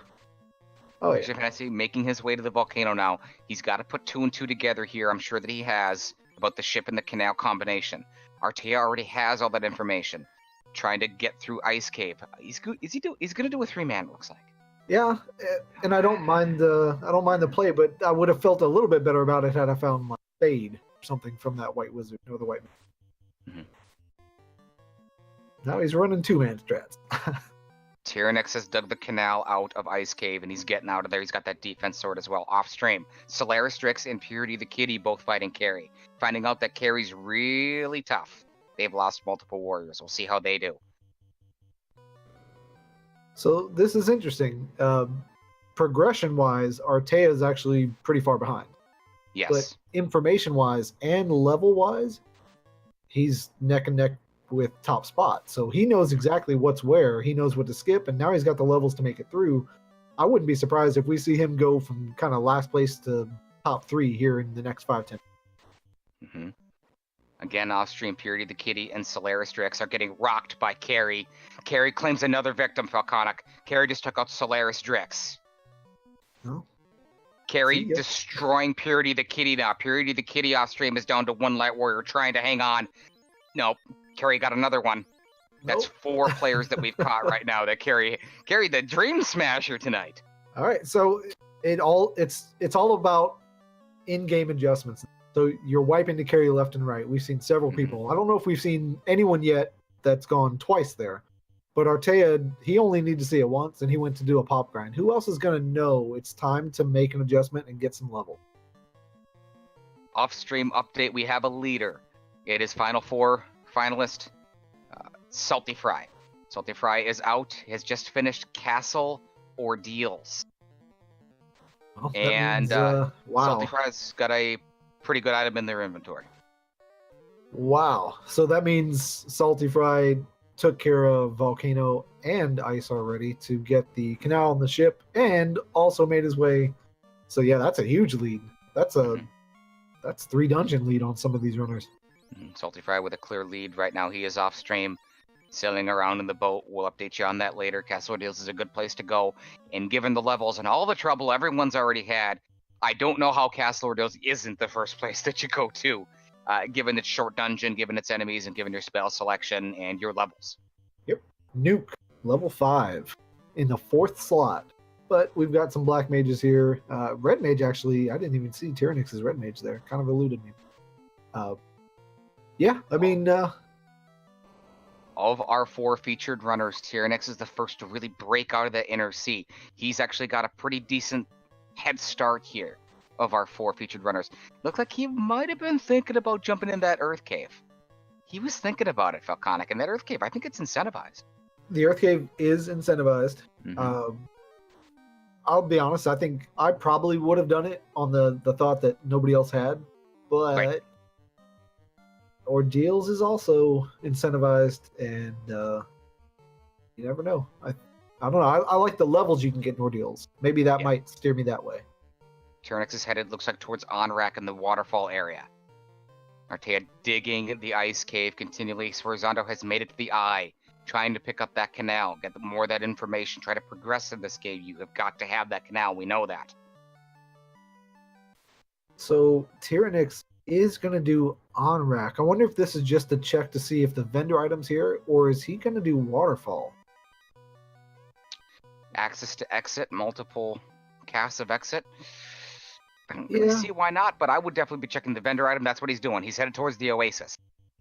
Fuchsia Fantasy making his way to the volcano now. He's got to put 2 and 2 together here. I'm sure that he has about the ship and the canal combination. Artea already has all that information. Trying to get through Ice Cave. He's going to do a 3-man. Looks like. Yeah, and I don't mind the play, but I would have felt a little bit better about it had I found my fade or something from that white wizard or the white man. Mm-hmm. Now he's running 2-man strats. Tyrannex has dug the canal out of Ice Cave, and he's getting out of there. He's got that defense sword as well. Off stream, Solaris Strix and Purity the Kitty both fighting carry. Finding out that carry's really tough. They've lost multiple warriors. We'll see how they do. So this is interesting. Progression-wise, Artea is actually pretty far behind. Yes. But information-wise and level-wise, he's neck and neck with top spot. So he knows exactly what's where. He knows what to skip, and now he's got the levels to make it through. I wouldn't be surprised if we see him go from kind of last place to top 3 here in the next 5-10. Mm-hmm. Again, off-stream, Purity the Kitty and Solaris Drix are getting rocked by Carrie. Carrie claims another victim, Falconic. Carrie just took out Solaris Drix. No. Carrie destroying Purity the Kitty now. Purity the Kitty off-stream is down to 1 Light Warrior trying to hang on. Nope. Carrie got another one. That's 4 players that we've caught right now that carry the Dream Smasher tonight. All right, so it's all about in-game adjustments. So you're wiping to carry left and right. We've seen several people. I don't know if we've seen anyone yet that's gone twice there. But Artea, he only needed to see it once, and he went to do a pop grind. Who else is going to know it's time to make an adjustment and get some level? Off-stream update, we have a leader. It is Final Four finalist, Salty Fry. Salty Fry is out, has just finished Castle Ordeals. Well, and wow. Salty Fry's got a pretty good item in their inventory. Wow. So that means Salty Fry took care of Volcano and Ice already to get the canal on the ship, and also made his way. So yeah, that's a huge lead. That's 3 dungeon lead on some of these runners. Salty Fry with a clear lead right now. He is off stream, sailing around in the boat. We'll update you on that later. Castle Deals is a good place to go, and given the levels and all the trouble everyone's already had, I don't know how Castle Ordeals isn't the first place that you go to, given its short dungeon, given its enemies, and given your spell selection and your levels. Yep. Nuke, level 5, in the 4th slot. But we've got some black mages here. Red mage, actually, I didn't even see Tyrannix's red mage there. Kind of eluded me. Yeah, I mean... Of our 4 featured runners, Tyrannix is the first to really break out of the inner sea. He's actually got a pretty decent head start here of our 4 featured runners. Looks like he might have been thinking about jumping in that Earth Cave. He was thinking about it, Falconic, and that Earth Cave, I think it's incentivized. The Earth Cave is incentivized. I'll be honest, I think I probably would have done it on the thought that nobody else had, but right. Ordeals is also incentivized, and you never know. I don't know. I like the levels you can get in Ordeals. Maybe that might steer me that way. Tyrannix is headed, looks like, towards Onrak in the waterfall area. Artea digging the ice cave continually. Sforzando has made it to the eye, trying to pick up that canal, get more of that information, try to progress in this game. You have got to have that canal. We know that. So Tyrannix is going to do Onrak. I wonder if this is just a check to see if the vendor item's here, or is he going to do Waterfall? Access to exit, multiple casts of exit. I don't really see why not, but I would definitely be checking the vendor item. That's what he's doing. He's headed towards the Oasis.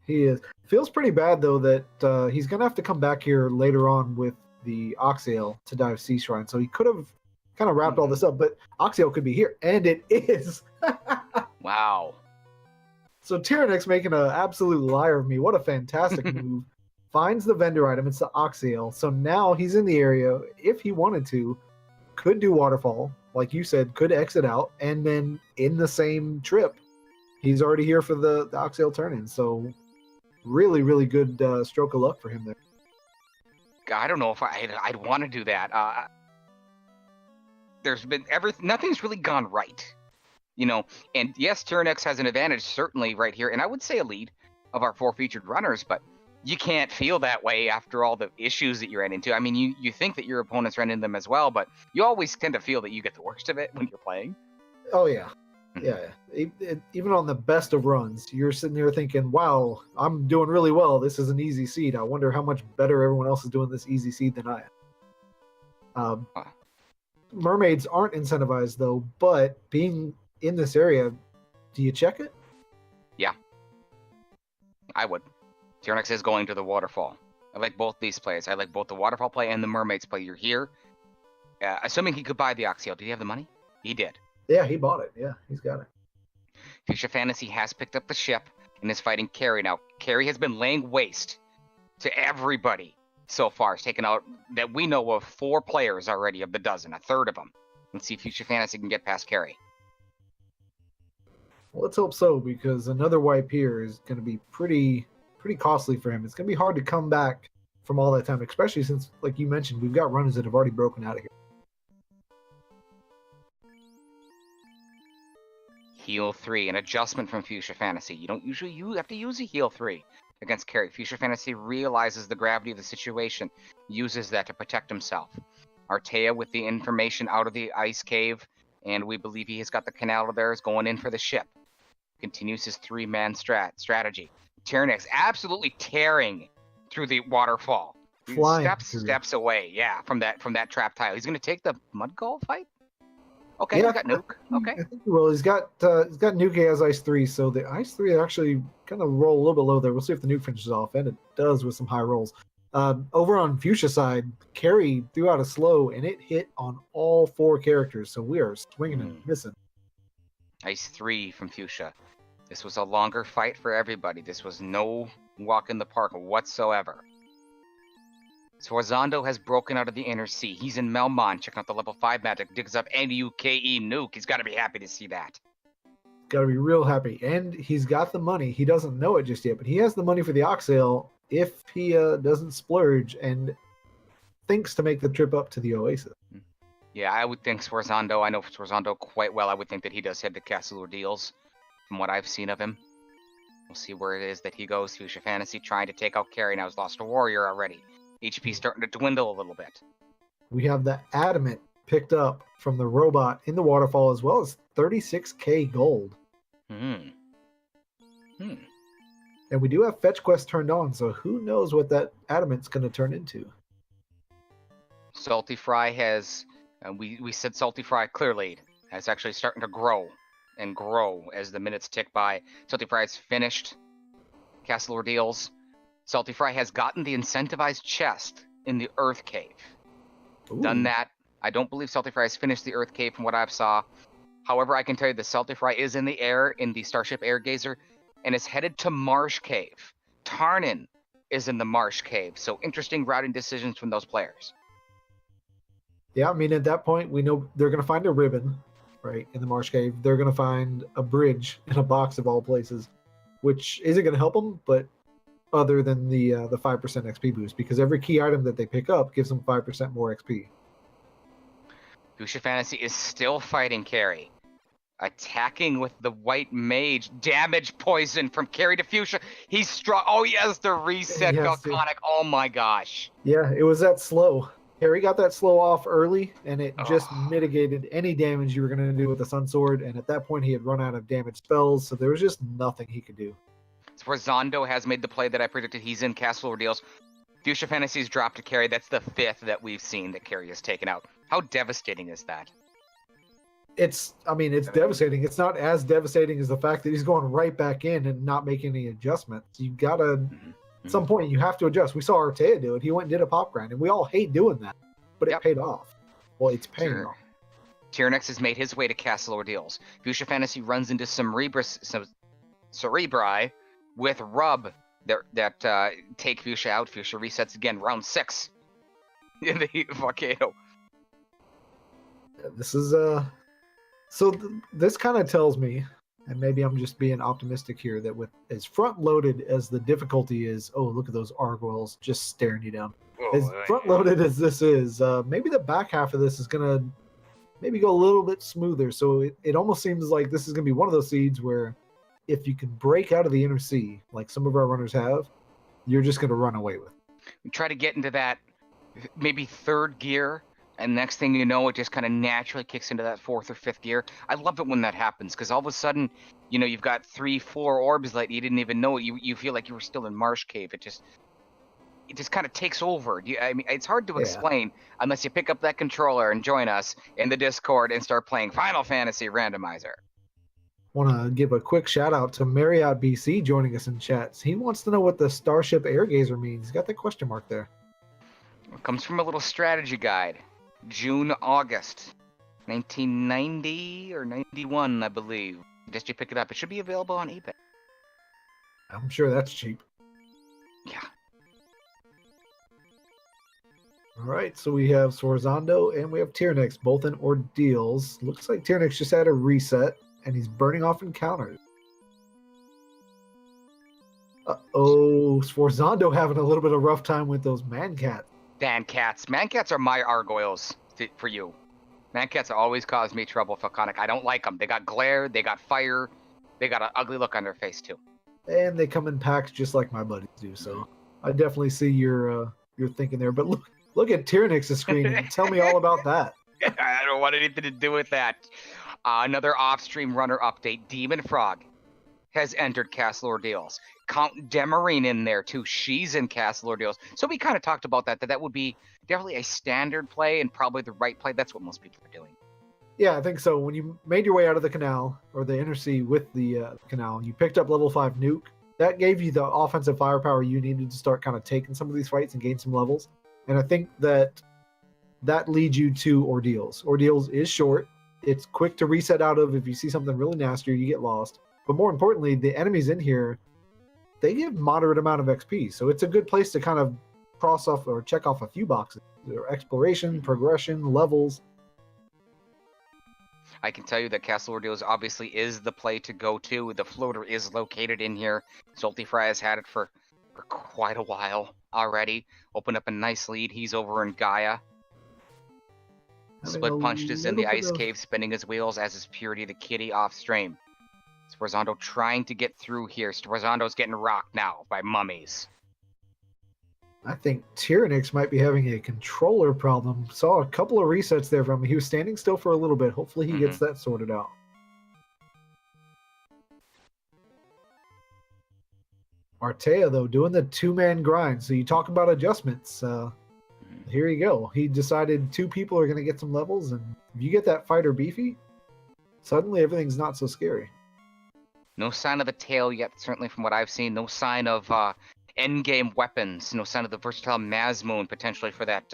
He is. Feels pretty bad, though, that he's going to have to come back here later on with the Oxale to dive Sea Shrine. So he could have kind of wrapped all this up, but Oxale could be here, and it is. Wow. So Tyrannix making an absolute liar of me. What a fantastic move. Finds the vendor item. It's the Oxale. So now he's in the area. If he wanted to, could do Waterfall. Like you said, could exit out. And then in the same trip, he's already here for the Oxale turn-in. So really, really good stroke of luck for him there. I don't know if I'd want to do that. There's been nothing's really gone right. You know, and yes, Tyrannix has an advantage certainly right here, and I would say a lead of our 4 featured runners, but you can't feel that way after all the issues that you ran into. I mean, you think that your opponents ran into them as well, but you always tend to feel that you get the worst of it when you're playing. Oh, yeah. Yeah. Even on the best of runs, you're sitting there thinking, wow, I'm doing really well. This is an easy seed. I wonder how much better everyone else is doing this easy seed than I am. Mermaids aren't incentivized, though, but being in this area, do you check it? Yeah. I would. Tyrannix is going to the waterfall. I like both these plays. I like both the waterfall play and the mermaids play. You're here. Assuming he could buy the Oxale. Did he have the money? He did. Yeah, he bought it. Yeah, he's got it. Fuchsia Fantasy has picked up the ship and is fighting Carrie now. Carrie has been laying waste to everybody so far. It's taken out, that we know of, 4 players already of the dozen, a third of them. Let's see if Fuchsia Fantasy can get past Carrie. Well, let's hope so, because another wipe here is going to be pretty costly for him. It's going to be hard to come back from all that time, especially since, like you mentioned, we've got runners that have already broken out of here. Heal 3, an adjustment from Fuchsia Fantasy. You don't usually have to use a heal 3 against Carry. Fuchsia Fantasy realizes the gravity of the situation, uses that to protect himself. Artea with the information out of the ice cave, and we believe he has got the canal there, is going in for the ship. Continues his 3-man strategy. Tyrannix absolutely tearing through the waterfall. Flying Steps away, yeah, from that trap tile. He's going to take the mud gull fight? Okay, Yeah, he's got nuke. Okay. I think he's got nuke as ice 3, so the ice 3 actually kind of roll a little bit low there. We'll see if the nuke finishes off, and it does with some high rolls. Over on Fuchsia side, Carry threw out a slow, and it hit on all 4 characters, so we are swinging and missing. Ice 3 from Fuchsia. This was a longer fight for everybody. This was no walk in the park whatsoever. Swarzando has broken out of the inner sea. He's in Melmond, checking out the level 5 magic, digs up NUKE nuke. He's got to be happy to see that. Got to be real happy. And he's got the money. He doesn't know it just yet, but he has the money for the Oxale if he doesn't splurge and thinks to make the trip up to the Oasis. Yeah, I would think Swarzando, I know Swarzando quite well. I would think that he does head to Castle Ordeals from what I've seen of him. We'll see where it is that he goes. Fuchsia Fantasy trying to take out Carry. Now he's lost a warrior already. HP starting to dwindle a little bit. We have the adamant picked up from the robot in the waterfall, as well as 36k gold. And we do have fetch quest turned on, so who knows what that adamant's going to turn into. Salty Fry has, we said Salty Fry clear lead. It's actually starting to grow and grow as the minutes tick by. Salty Fry has finished Castle Ordeals. Salty Fry has gotten the incentivized chest in the Earth Cave. Ooh. Done that. I don't believe Salty Fry has finished the Earth Cave from what I've saw. However, I can tell you the Salty Fry is in the air in the Starship Airgazer and is headed to Marsh Cave. Tarnin is in the Marsh Cave. So interesting routing decisions from those players. Yeah, I mean, at that point, we know they're going to find a ribbon, right, in the Marsh Cave. They're going to find a bridge in a box of all places, which isn't going to help them, but other than the 5% XP boost, because every key item that they pick up gives them 5% more XP. Fuchsia Fantasy is still fighting Carry. Attacking with the white mage. Damage poison from Carry to Fuchsia. He's strong. Oh, he has the reset Volcanic. Oh my gosh. Yeah, it was that slow. Carry got that slow off early, and it just mitigated any damage you were going to do with the Sun Sword, and at that point he had run out of damage spells, so there was just nothing he could do. It's where Zondo has made the play that I predicted. He's in Castle Ordeals. Fuchsia Fantasy's dropped to Carry. That's the 5th that we've seen that Carry has taken out. How devastating is that? It's devastating. It's not as devastating as the fact that he's going right back in and not making any adjustments. You gotta, at some point, you have to adjust. We saw Artea do it. He went and did a pop grind, and we all hate doing that, but it paid off. Well, it's paying off. Tyrannix has made his way to Castle Ordeals. Fuchsia Fantasy runs into some Cerebri with Rub that take Fuchsia out. Fuchsia resets again, round 6 in the volcano. This is this kind of tells me, and maybe I'm just being optimistic here, that with as front loaded as the difficulty is, oh, look at those Argwells just staring you down. As front loaded as this is, maybe the back half of this is gonna maybe go a little bit smoother. So it almost seems like this is gonna be one of those seeds where if you can break out of the inner sea, like some of our runners have, you're just going to run away with. We try to get into that maybe 3rd gear, and next thing you know, it just kind of naturally kicks into that 4th or 5th gear. I love it when that happens, because all of a sudden, you know, you've got 3, 4 orbs that you didn't even know it. You feel like you were still in Marsh Cave. It just kind of takes over. I mean, it's hard to explain unless you pick up that controller and join us in the Discord and start playing Final Fantasy Randomizer. Want to give a quick shout out to Marriott BC joining us in chats. He wants to know what the Starship Airgazer means. He's got that question mark there. It comes from a little strategy guide. June, August, 1990 or 91, I believe. Just you pick it up. It should be available on eBay. I'm sure that's cheap. Yeah. All right, so we have Swarzando and we have Tyrannix, both in Ordeals. Looks like Tyrannix just had a reset, and he's burning off encounters. Swarzando having a little bit of rough time with those man cats. Man cats are my Argoyles for you. Mancats always cause me trouble, Falconic. I don't like them. They got glare, they got fire, they got an ugly look on their face too. And they come in packs just like my buddies do. So I definitely see your thinking there. But look at Tyrannix's screen. Tell me all about that. I don't want anything to do with that. Another off-stream runner update. Demon Frog has entered Castle Ordeals. Count Demarine in there too. She's in Castle Ordeals. So we kind of talked about that would be definitely a standard play and probably the right play. That's what most people are doing. Yeah, I think so. When you made your way out of the canal or the inner sea with the canal, you picked up level 5 nuke. That gave you the offensive firepower you needed to start kind of taking some of these fights and gain some levels. And I think that leads you to Ordeals. Ordeals is short. It's quick to reset out of. If you see something really nasty or you get lost. But more importantly, the enemies in here, they give moderate amount of XP. So it's a good place to kind of cross off or check off a few boxes. Exploration, progression, levels. I can tell you that Castle Ordeals obviously is the play to go to. The floater is located in here. Salty Fry has had it for quite a while already. Opened up a nice lead. He's over in Gaia. Split Punched is in the ice cave, spinning his wheels, as is Purity the kitty off stream. Sforzando trying to get through here. Sforzando's getting rocked now by mummies. I think Tyrannix might be having a controller problem. Saw a couple of resets there from him. He was standing still for a little bit. Hopefully he gets that sorted out. Artea, though, doing the two-man grind. So you talk about adjustments. Here you go. He decided 2 people are going to get some levels, and if you get that fighter beefy, suddenly everything's not so scary. No sign of the tail yet, certainly from what I've seen. No sign of endgame weapons. No sign of the versatile Mazmoon potentially for that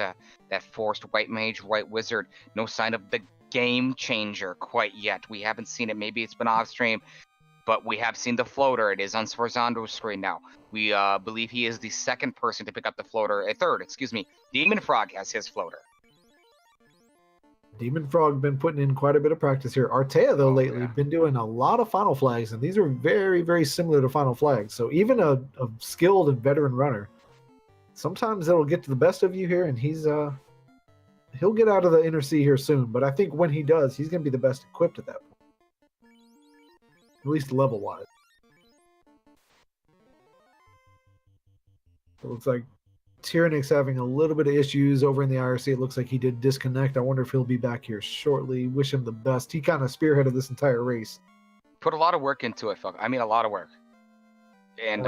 forced white mage, white wizard. No sign of the game changer quite yet. We haven't seen it. Maybe it's been off stream, but we have seen the floater. It is on Sforzando's screen now. We believe he is the second person to pick up the floater. Third, excuse me. Demon Frog has his floater. Demon Frog been putting in quite a bit of practice here. Artea, though, lately been doing a lot of final flags, and these are very, very similar to final flags. So even a skilled and veteran runner, sometimes it'll get to the best of you here, and he'll get out of the inner sea here soon. But I think when he does, he's going to be the best equipped at that point, at least level-wise. It looks like Tyrannix having a little bit of issues over in the IRC. It looks like he did disconnect. I wonder if he'll be back here shortly. Wish him the best. He kind of spearheaded this entire race. Put a lot of work into it, Phil. I mean, a lot of work. And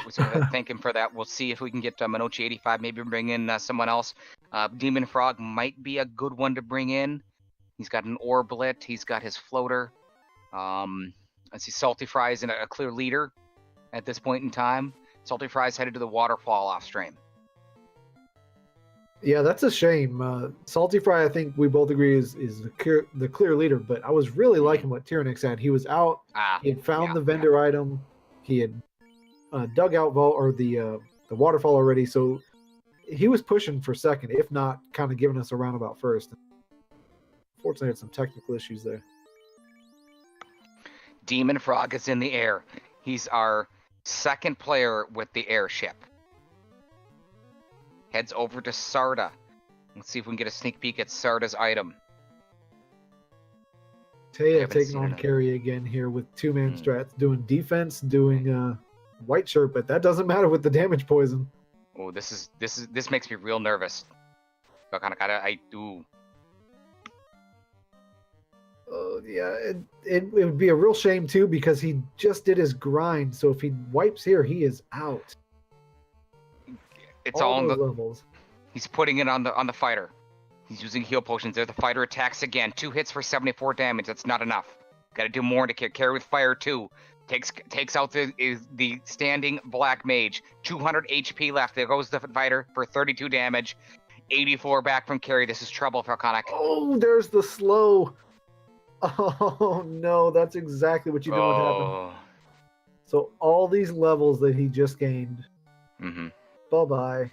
so thank him for that. We'll see if we can get Minochi 85, maybe bring in someone else. Demon Frog might be a good one to bring in. He's got an Orblet. He's got his floater. I see Salty Fry's in a clear leader at this point in time. Salty Fry's headed to the waterfall off stream. Yeah, that's a shame. Salty Fry, I think we both agree, is the clear leader, but I was really liking what Tyrannix had. He was out. He had found the vendor item. He had dug out the waterfall already, so he was pushing for second, if not kind of giving us a roundabout first. Unfortunately, had some technical issues there. Demon Frog is in the air. He's our second player with the airship. Heads over to Sarda. Let's see if we can get a sneak peek at Sarda's item. Taya taking on Carrie again here with two-man strats, doing defense, doing white shirt, but that doesn't matter with the damage poison. Oh, this makes me real nervous. I do. Oh yeah, it would be a real shame too because he just did his grind. So if he wipes here, he is out. It's all on the levels. He's putting it on the fighter. He's using heal potions there. The fighter attacks again. 2 hits for 74 damage. That's not enough. Got to do more to carry with fire too. Takes out the standing black mage. 200 HP left. There goes the fighter for 32 damage. 84 back from carry. This is trouble for Conic. Oh, there's the slow. Oh no, that's exactly what you do. What happened. So all these levels that he just gained. Bye-bye.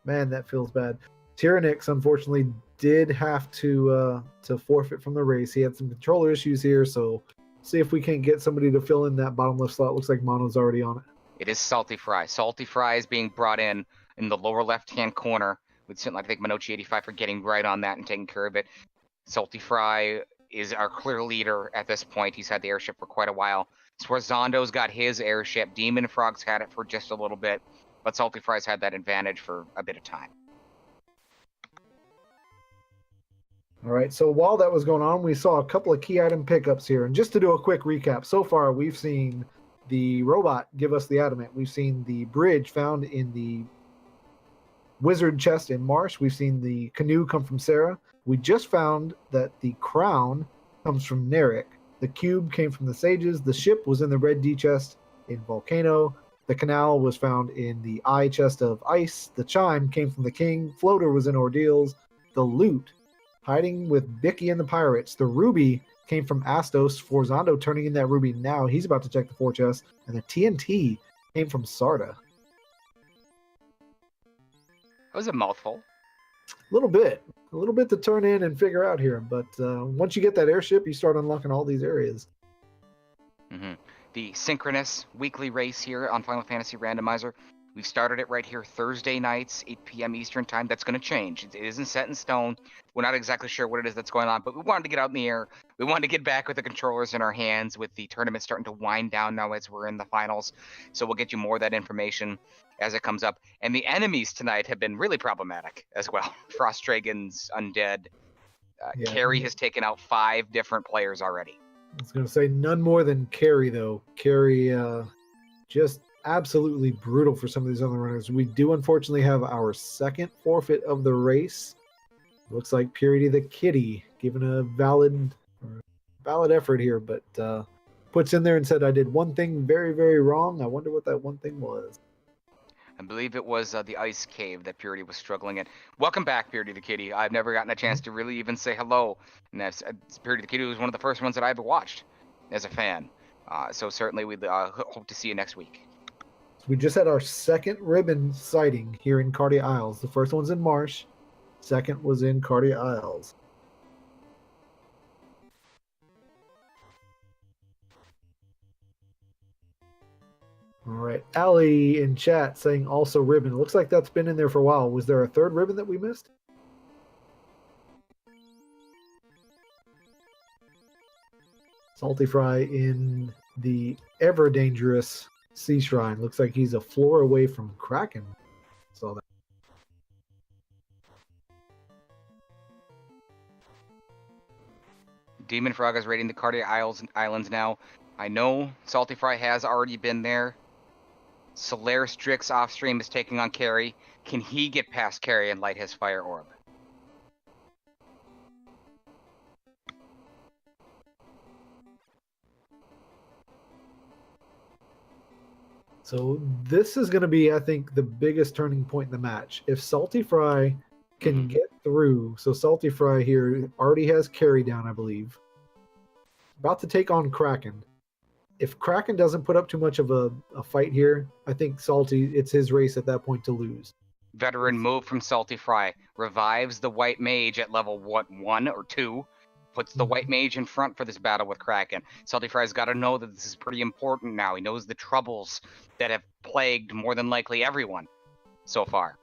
Man, that feels bad. Tyrannix, unfortunately, did have to forfeit from the race. He had some controller issues here, so see if we can't get somebody to fill in that bottom left slot. Looks like Mono's already on it. It is Salty Fry. Salty Fry is being brought in the lower left-hand corner We'd certainly like to thank Minochi85 for getting right on that and taking care of it. Salty Fry is our clear leader at this point. He's had the airship for quite a while. Swarzondo's got his airship. Demon Frog's had it for just a little bit, but Salty Fry's had that advantage for a bit of time. All right, so while that was going on, we saw a couple of key item pickups here. And just to do a quick recap, so far we've seen the robot give us the adamant. We've seen the bridge found in the wizard chest in Marsh. We've seen the canoe come from Sarah. We just found that the crown comes from Narek. The cube came from the sages. The ship was in the red D chest in Volcano. The canal was found in the eye chest of ice. The chime came from the king. Floater was in Ordeals. The loot hiding with Bicky and the pirates. The ruby came from Astos. Forzondo turning in that ruby now. He's about to check the 4 chest. And the TNT came from Sarda. That was a mouthful. A little bit to turn in and figure out here. But once you get that airship, you start unlocking all these areas. Mm-hmm. The synchronous weekly race here on Final Fantasy Randomizer. We've started it right here Thursday nights, 8 p.m. Eastern time. That's going to change. It isn't set in stone. We're not exactly sure what it is that's going on, but we wanted to get out in the air. We wanted to get back with the controllers in our hands with the tournament starting to wind down now as we're in the finals. So we'll get you more of that information as it comes up. And the enemies tonight have been really problematic as well. Frost Dragon's undead. Carrie has taken out 5 different players already. I was going to say none more than Carrie, though. Carrie just absolutely brutal for some of these other runners. We do unfortunately have our second forfeit of the race. Looks like Purity the Kitty giving a valid effort here, but puts in there and said, I did one thing very, very wrong. I wonder what that one thing was. I believe it was the ice cave that Purity was struggling in. Welcome back, Purity the Kitty. I've never gotten a chance to really even say hello. And Purity the Kitty was one of the first ones that I ever watched as a fan. So certainly we hope to see you next week. We just had our second ribbon sighting here in Cardia Isles. The first one's in Marsh. Second was in Cardia Isles. All right. Allie in chat saying also ribbon. Looks like that's been in there for a while. Was there a third ribbon that we missed? Salty Fry in the ever dangerous Sea Shrine. Looks like he's a floor away from Kraken. Saw that. Demon Frog is raiding the Cardia Islands now. I know Salty Fry has already been there. Solaris Strix offstream is taking on Carrie. Can he get past Carrie and light his fire orb? So this is going to be, I think, the biggest turning point in the match. If Salty Fry can get through, so Salty Fry here already has Carrie down, I believe. About to take on Kraken. If Kraken doesn't put up too much of a fight here, I think Salty, it's his race at that point to lose. Veteran move from Salty Fry. Revives the White Mage at level 1 or 2. Puts the White Mage in front for this battle with Kraken. Salty Fry's got to know that this is pretty important now. He knows the troubles that have plagued more than likely everyone so far.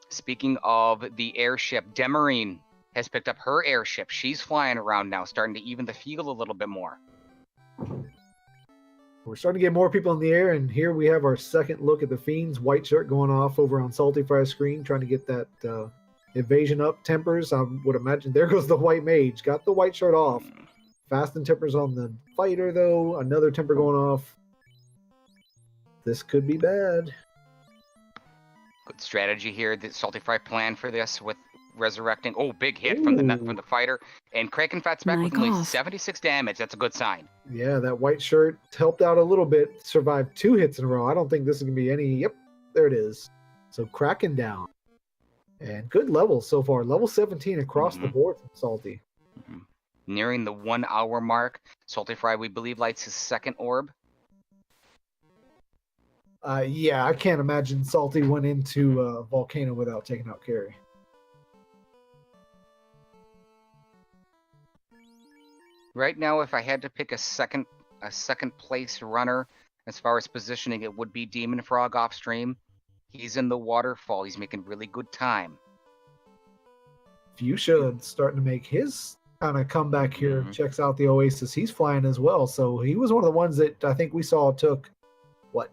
Speaking of the airship, Demarine has picked up her airship. She's flying around now, starting to even the field a little bit more. We're starting to get more people in the air, and here we have our second look at the Fiends. White shirt going off over on Salty Fry's screen, trying to get that evasion up. Tempers, I would imagine. There goes the White Mage. Got the white shirt off. Fast and Tempers on the fighter, though. Another temper going off. This could be bad. Good strategy here. The Salty Fry planned for this with resurrecting. Oh, big hit from the fighter. And Kraken Fat's back with only 76 damage. That's a good sign. Yeah, that white shirt helped out a little bit. Survived 2 hits in a row. I don't think this is going to be any... Yep, there it is. So Kraken down. And good levels so far. Level 17 across the board from Salty. Nearing the 1 hour mark. Salty Fry, we believe, lights his second orb. Yeah, I can't imagine Salty went into Volcano without taking out Carrie. Right now, if I had to pick a second place runner as far as positioning, it would be Demon Frog off stream. He's in the waterfall. He's making really good time. Fuchsia starting to make his kind of comeback here. Checks out the Oasis. He's flying as well. So he was one of the ones that I think we saw took,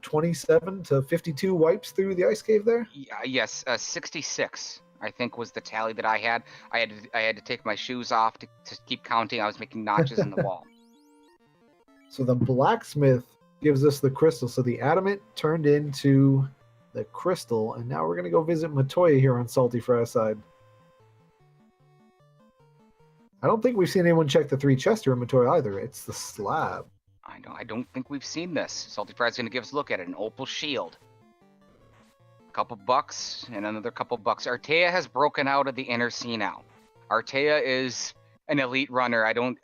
27 to 52 wipes through the ice cave there? Yes, 66, I think, was the tally that I had. I had to take my shoes off to keep counting. I was making notches in the wall. So the blacksmith gives us the crystal. So the adamant turned into the crystal. And now we're going to go visit Matoya here on Salty Fry's side. I don't think we've seen anyone check the 3 chest here in Matoya either. It's the slab. I don't think we've seen this. Salty Fry's going to give us a look at it. An opal shield. A couple bucks and another couple bucks. Artea has broken out of the inner sea now. Artea is an elite runner. I don't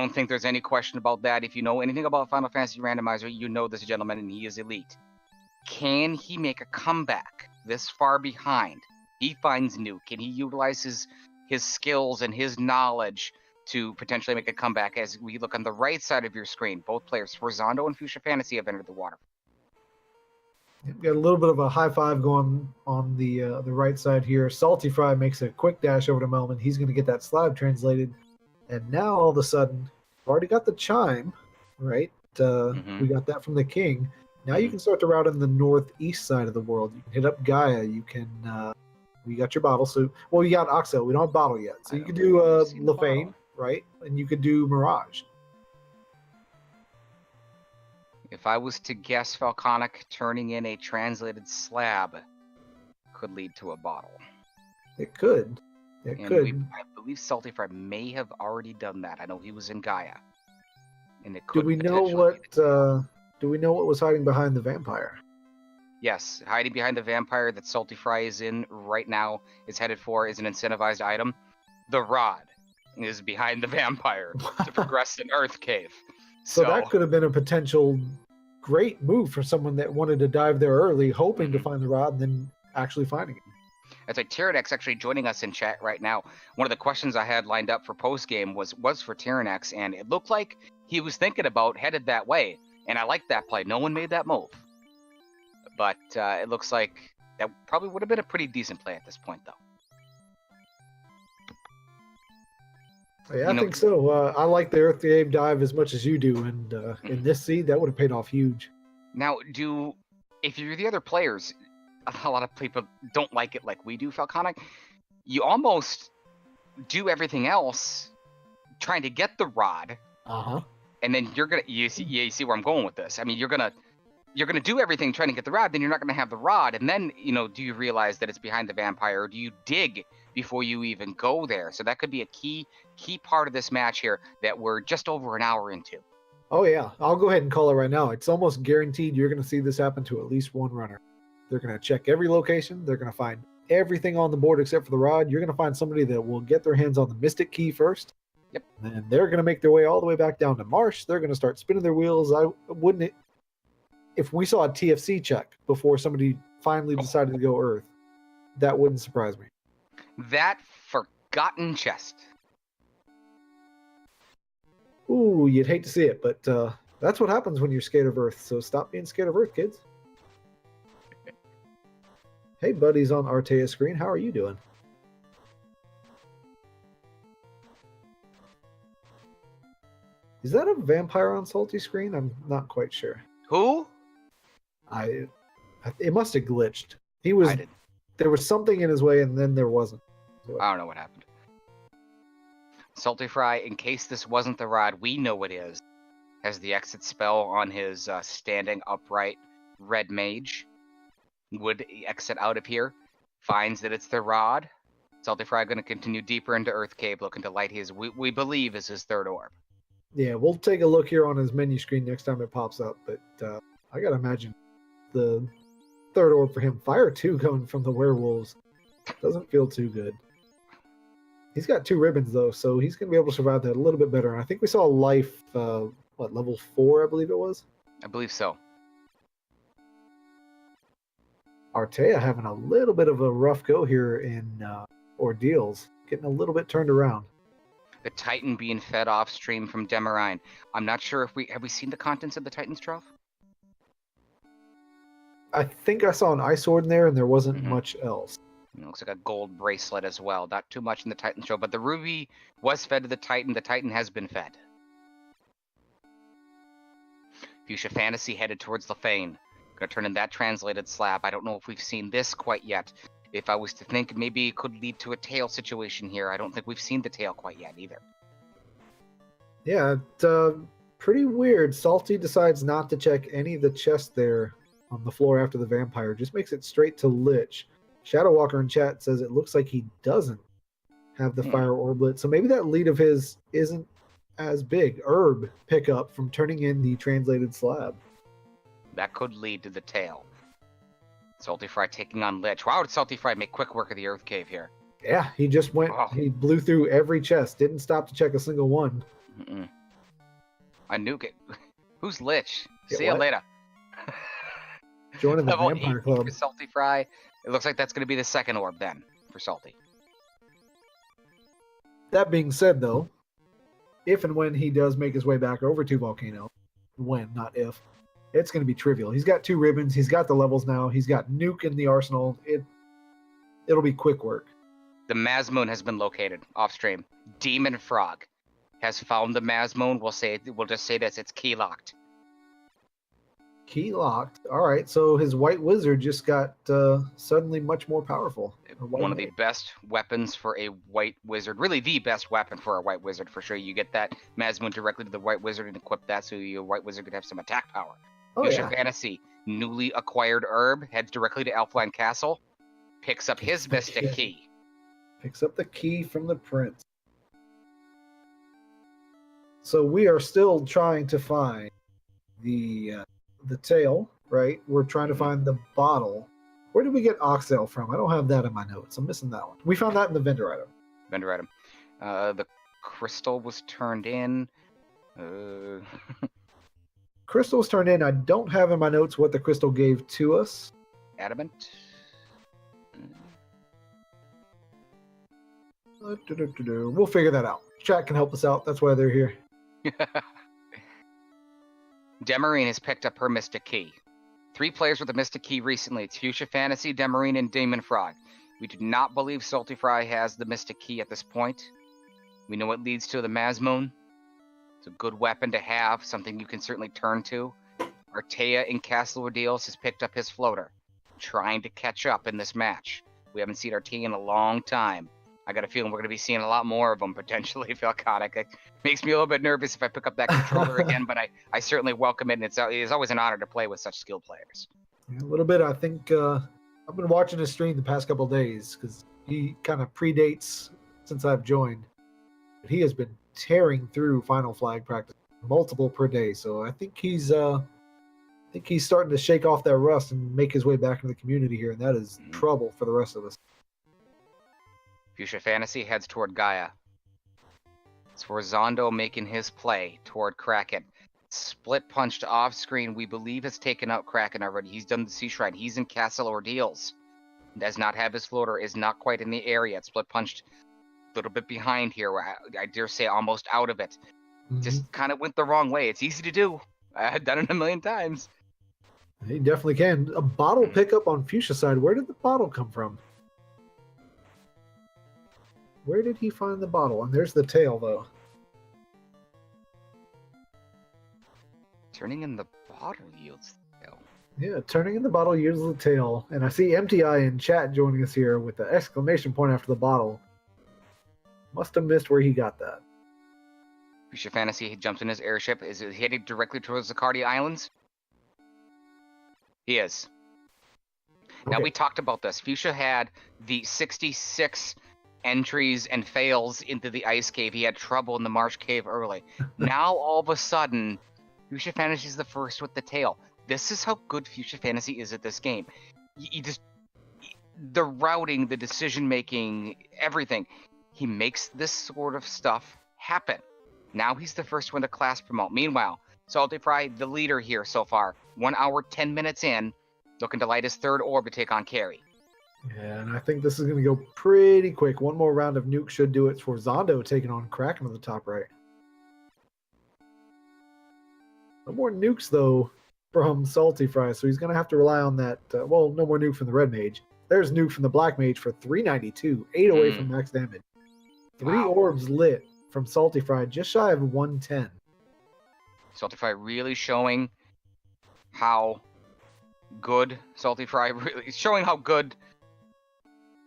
think there's any question about that. If you know anything about Final Fantasy Randomizer, you know this gentleman, and he is elite. Can he make a comeback this far behind? He finds new. Can he utilize his skills and his knowledge to potentially make a comeback? As we look on the right side of your screen, both players, Sforzando and Fuchsia Fantasy, have entered the water. We've got a little bit of a high five going on the right side here. Salty Fry makes a quick dash over to Melman. He's going to get that slab translated. And now all of a sudden, we've already got the chime, right? We got that from the king. Now you can start to route in the northeast side of the world. You can hit up Gaia. You can, you got your bottle. So, well, you got Oxel. We don't have bottle yet. So you can do Lefane, right? And you could do Mirage. If I was to guess, Falconic turning in a translated slab could lead to a bottle. It could. It could. I believe Salty Fry may have already done that. I know he was in Gaia. And it Do could we know what was hiding behind the vampire? Yes, hiding behind the vampire that Salty Fry is in right now, is headed for, is an incentivized item. The rod is behind the vampire to progress an Earth Cave. So that could have been a potential great move for someone that wanted to dive there early, hoping to find the rod and then actually finding it. It's like Tyrannex actually joining us in chat right now. One of the questions I had lined up for post-game was for Tyrannex, and it looked like he was thinking about headed that way. And I like that play. No one made that move. But it looks like that probably would have been a pretty decent play at this point, though. Yeah, I think so. I like the Earth Cave dive as much as you do, and in this seed, that would have paid off huge. Now, if you're the other players, a lot of people don't like it like we do, Falconic. You almost do everything else trying to get the rod. And then you see where I'm going with this. I mean, you're gonna do everything trying to get the rod, then you're not gonna have the rod, and then do you realize that it's behind the vampire, or do you dig before you even go there? So that could be a key part of this match here that we're just over an hour into. Oh yeah, I'll go ahead and call it right now. It's almost guaranteed you're gonna see this happen to at least one runner. They're gonna check every location. They're gonna find everything on the board except for the rod. You're gonna find somebody that will get their hands on the Mystic Key first. Yep. And then they're gonna make their way all the way back down to Marsh. They're gonna start spinning their wheels. If we saw a TFC check before somebody finally decided to go Earth, that wouldn't surprise me. That forgotten chest. Ooh, you'd hate to see it, but that's what happens when you're scared of Earth. So stop being scared of Earth, kids. Hey, buddies on Artea's screen. How are you doing? Is that a vampire on Salty's screen? I'm not quite sure. Who? It must have glitched. There was something in his way, and then there wasn't. I don't know what happened. Salty Fry, in case this wasn't the rod, we know it is. Has the exit spell on his standing upright red mage. Would exit out of here. Finds that it's the rod. Salty Fry going to continue deeper into Earth Cave, looking to light we believe is his third orb. Yeah, we'll take a look here on his menu screen next time it pops up, but I gotta imagine the third orb for him. Fire 2 coming from the werewolves doesn't feel too good. He's got 2 ribbons though, so he's gonna be able to survive that a little bit better. And I think we saw life, level 4, I believe it was? I believe so. Artea having a little bit of a rough go here in ordeals, getting a little bit turned around. The Titan being fed off stream from Demarine. I'm not sure if have we seen the contents of the Titan's Trough? I think I saw an ice sword in there, and there wasn't much else. It looks like a gold bracelet as well. Not too much in the Titan show, but the ruby was fed to the Titan. The Titan has been fed. Fuchsia Fantasy headed towards Lefane. Gonna turn in that translated slab. I don't know if we've seen this quite yet. If I was to think, maybe it could lead to a tail situation here. I don't think we've seen the tail quite yet either. Yeah, pretty weird. Salty decides not to check any of the chests there on the floor after the vampire. Just makes it straight to Lich. Shadow Walker in chat says it looks like he doesn't have the fire orblet. So maybe that lead of his isn't as big. Herb pickup from turning in the translated slab. That could lead to the tail. Salty Fry taking on Lich. Wow, did Salty Fry make quick work of the Earth Cave here? Yeah, he just went, he blew through every chest. Didn't stop to check a single one. I nuke it. Who's Lich? Yeah, See you later. Joining the Level Vampire 8 Club. for Salty Fry. It looks like that's going to be the second orb then for Salty. That being said, though, if and when he does make his way back over to Volcano, when, not if, it's going to be trivial. He's got 2 ribbons. He's got the levels now. He's got Nuke in the arsenal. It'll be quick work. The Mazmoon has been located off stream. Demon Frog has found the Mazmoon. We'll just say this: it's key locked. Key locked. All right, so his White Wizard just got suddenly much more powerful. One of the best weapons for a White Wizard. Really, the best weapon for a White Wizard for sure. You get that Mazmoon directly to the White Wizard and equip that so your White Wizard could have some attack power. Fuchsia Fantasy, newly acquired herb, heads directly to Elfline Castle, picks up his Mystic Key. Picks up the key from the prince. So we are still trying to find the tail, right? We're trying to find the bottle. Where did we get Oxale from? I don't have that in my notes. I'm missing that one. We found that in the vendor item. Vendor item. The crystal was turned in. Crystal was turned in. I don't have in my notes what the crystal gave to us. Adamant. We'll figure that out. Chat can help us out. That's why they're here. Demarine has picked up her Mystic Key. 3 players with the Mystic Key recently. It's Fuchsia Fantasy, Demarine, and Demon Frog. We do not believe Salty Fry has the Mystic Key at this point. We know it leads to the Mazmoon. It's a good weapon to have, something you can certainly turn to. Artea in Castle Ordeals has picked up his floater, trying to catch up in this match. We haven't seen Artea in a long time. I got a feeling we're going to be seeing a lot more of them potentially, Falconic. It makes me a little bit nervous if I pick up that controller again, but I certainly welcome it, and it's always an honor to play with such skilled players. Yeah, a little bit. I think I've been watching his stream the past couple of days because he kind of predates since I've joined. But he has been tearing through Final Flag practice, multiple per day. So I think he's starting to shake off that rust and make his way back into the community here, and that is trouble for the rest of us. Fuchsia Fantasy heads toward Gaia. It's for Zondo making his play toward Kraken. Split punched off screen, we believe has taken out Kraken already. He's done the Sea Shrine. He's in Castle Ordeals. Does not have his floater, is not quite in the area. It's split punched a little bit behind here. I dare say almost out of it. Just kind of went the wrong way. It's easy to do. I've done it a million times. He definitely can. A bottle pickup on Fuchsia side. Where did the bottle come from? Where did he find the bottle? And there's the tail, though. Turning in the bottle yields the tail. Yeah, turning in the bottle yields the tail. And I see MTI in chat joining us here with the exclamation point after the bottle. Must have missed where he got that. Fuchsia Fantasy jumps in his airship. Is it heading directly towards the Cardi Islands? He is. Okay. Now, we talked about this. Fuchsia had the 66 entries and fails into the ice cave. He had trouble in the marsh cave early. Now, all of a sudden, Fuchsia Fantasy is the first with the tail. This is how good Fuchsia Fantasy is at this game. The routing, the decision-making, everything. He makes this sort of stuff happen. Now he's the first one to class promote. Meanwhile, Salty Fry, the leader here so far, 1 hour, 10 minutes in, looking to light his third orb to take on Carrie. Yeah, and I think this is going to go pretty quick. One more round of nuke should do it for Zondo taking on Kraken on the top right. No more nukes, though, from Salty Fry, so he's going to have to rely on that. No more nuke from the Red Mage. There's Nuke from the Black Mage for 392, 8 away from max damage. 3 orbs lit from Salty Fry, just shy of 110. Salty Fry really showing how good Salty Fry really showing how good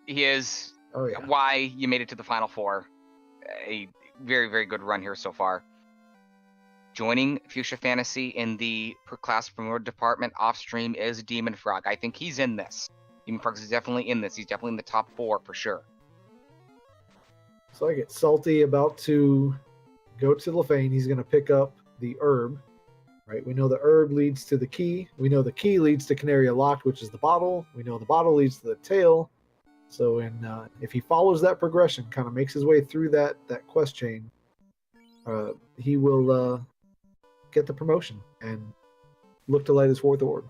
he is. Oh yeah. Why you made it to the final four. A very, very good run here so far. Joining Fuchsia Fantasy in the class promoted department off stream is Demon Frog. I think he's in this. Demon Frog is definitely in this. He's definitely in the top 4 for sure. So I get Salty about to go to Lefane. He's going to pick up the herb. Right, we know the herb leads to the key. We know the key leads to Canaria Locked, which is the bottle. We know the bottle leads to the tail. So if he follows that progression, kind of makes his way through that quest chain, he will get the promotion and look to light his 4th orb.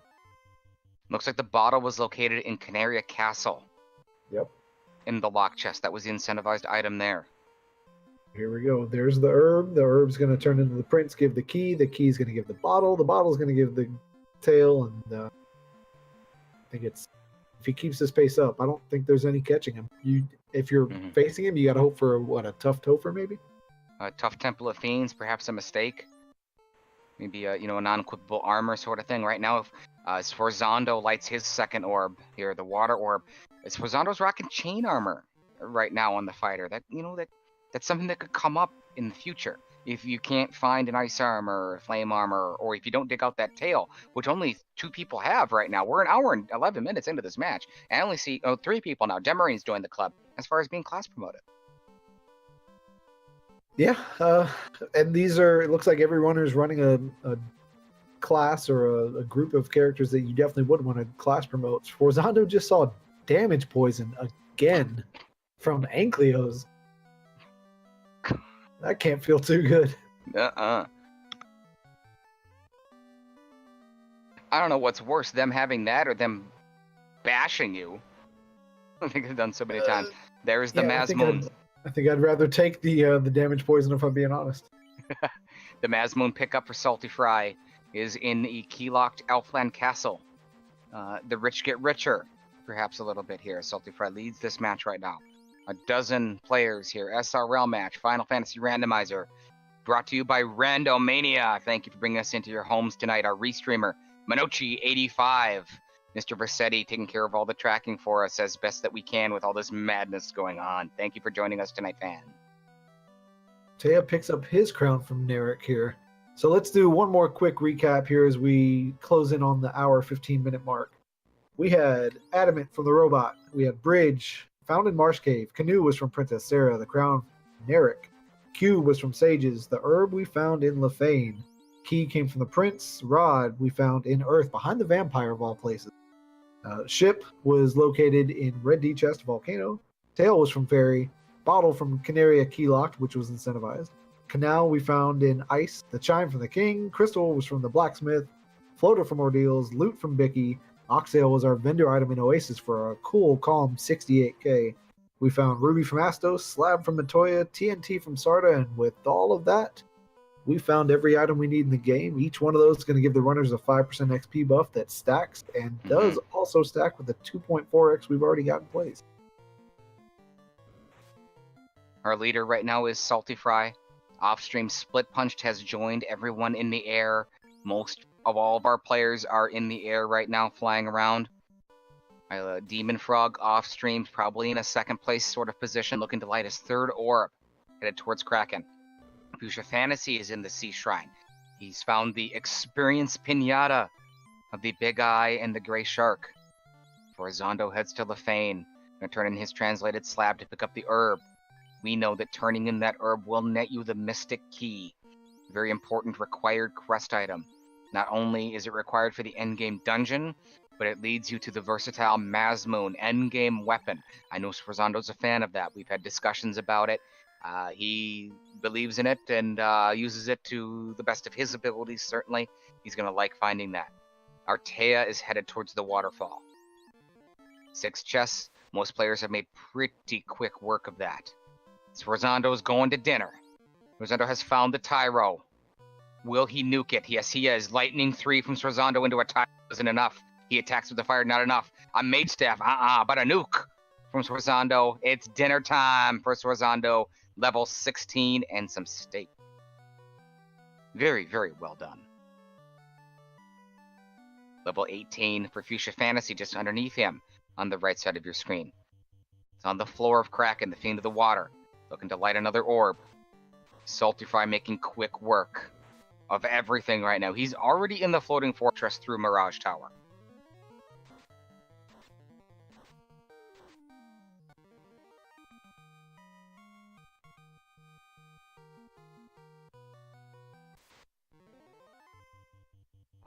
Looks like the bottle was located in Canaria Castle. Yep. In the lock chest. That was the incentivized item there. Here we go. There's the herb. The herb's going to turn into the prince, give the key. The key's going to give the bottle. The bottle's going to give the tail. And I think it's, if he keeps this pace up, I don't think there's any catching him. If you're facing him, you got to hope for a tough Topher maybe? A tough Temple of Fiends, perhaps a mistake. Maybe a non-equipable armor sort of thing. Right now, if Sforzando lights his 2nd orb here, the water orb, Sforzando's rocking chain armor right now on the fighter. That's something that could come up in the future. If you can't find an ice armor or flame armor, or if you don't dig out that tail, which only 2 people have right now. We're an hour and 11 minutes into this match. I only see 3 people now. Demarine's joined the club as far as being class promoted. Yeah, and these are, it looks like every runner is running a class or a group of characters that you definitely would want to class promote. Forzando just saw damage poison again from Ankleos. That can't feel too good. I don't know what's worse, them having that or them bashing you. I think I've done so many times. There's the Mazmoon. I think I'd rather take the damage poison if I'm being honest. The Mazmoon pickup for Salty Fry is in the key-locked Elfland Castle. The rich get richer, perhaps a little bit here. Salty Fry leads this match right now. A dozen players here. SRL match, Final Fantasy Randomizer, brought to you by Randomania. Thank you for bringing us into your homes tonight. Our restreamer, Minochi85. Mr. Versetti taking care of all the tracking for us as best that we can with all this madness going on. Thank you for joining us tonight, fan. Taya picks up his crown from Narek here. So let's do one more quick recap here as we close in on the hour 15-minute mark. We had Adamant from the Robot. We had Bridge, found in Marsh Cave. Canoe was from Princess Sarah. The crown, Narek. Cube was from Sages. The herb we found in Lefane. Key came from the Prince. Rod we found in Earth, behind the vampire of all places. Ship was located in Red D Chest Volcano. Tail was from Fairy. Bottle from Canaria Keylocked, which was incentivized. Canal we found in Ice. The Chime from the King. Crystal was from the Blacksmith. Floater from Ordeals. Loot from Bicky. Oxale was our vendor item in Oasis for a cool, calm 68k. We found Ruby from Astos, Slab from Matoya, TNT from Sarda, and with all of that, we found every item we need in the game. Each one of those is going to give the runners a 5% XP buff that stacks and does also stack with the 2.4x we've already got in place. Our leader right now is Salty Fry. Offstream Split Punched has joined everyone in the air. Most of all of our players are in the air right now, flying around. Demon Frog offstream, probably in a 2nd place sort of position, looking to light his 3rd orb, headed towards Kraken. Fuchsia Fantasy is in the Sea Shrine. He's found the Experience Pinata of the Big Eye and the Gray Shark. Forzando heads to Lefane, going to turn in his translated slab to pick up the herb. We know that turning in that herb will net you the Mystic Key, a very important required quest item. Not only is it required for the endgame dungeon, but it leads you to the versatile Mazmoon endgame weapon. I know Sforzando's a fan of that. We've had discussions about it. He believes in it and uses it to the best of his abilities, certainly. He's going to like finding that. Artea is headed towards the waterfall. 6 chests. Most players have made pretty quick work of that. Sforzando is going to dinner. Sforzando has found the Tyro. Will he nuke it? Yes, he is. Lightning 3 from Sforzando into a Tyro isn't enough. He attacks with the fire, not enough. A mage staff, but a nuke from Swarzando. It's dinner time for Swarzando, level 16 and some steak. Very, very well done. Level 18 for Fuchsia Fantasy just underneath him on the right side of your screen. It's on the floor of Kraken, the Fiend of the Water, looking to light another orb. Salty Fry making quick work of everything right now. He's already in the floating fortress through Mirage Tower.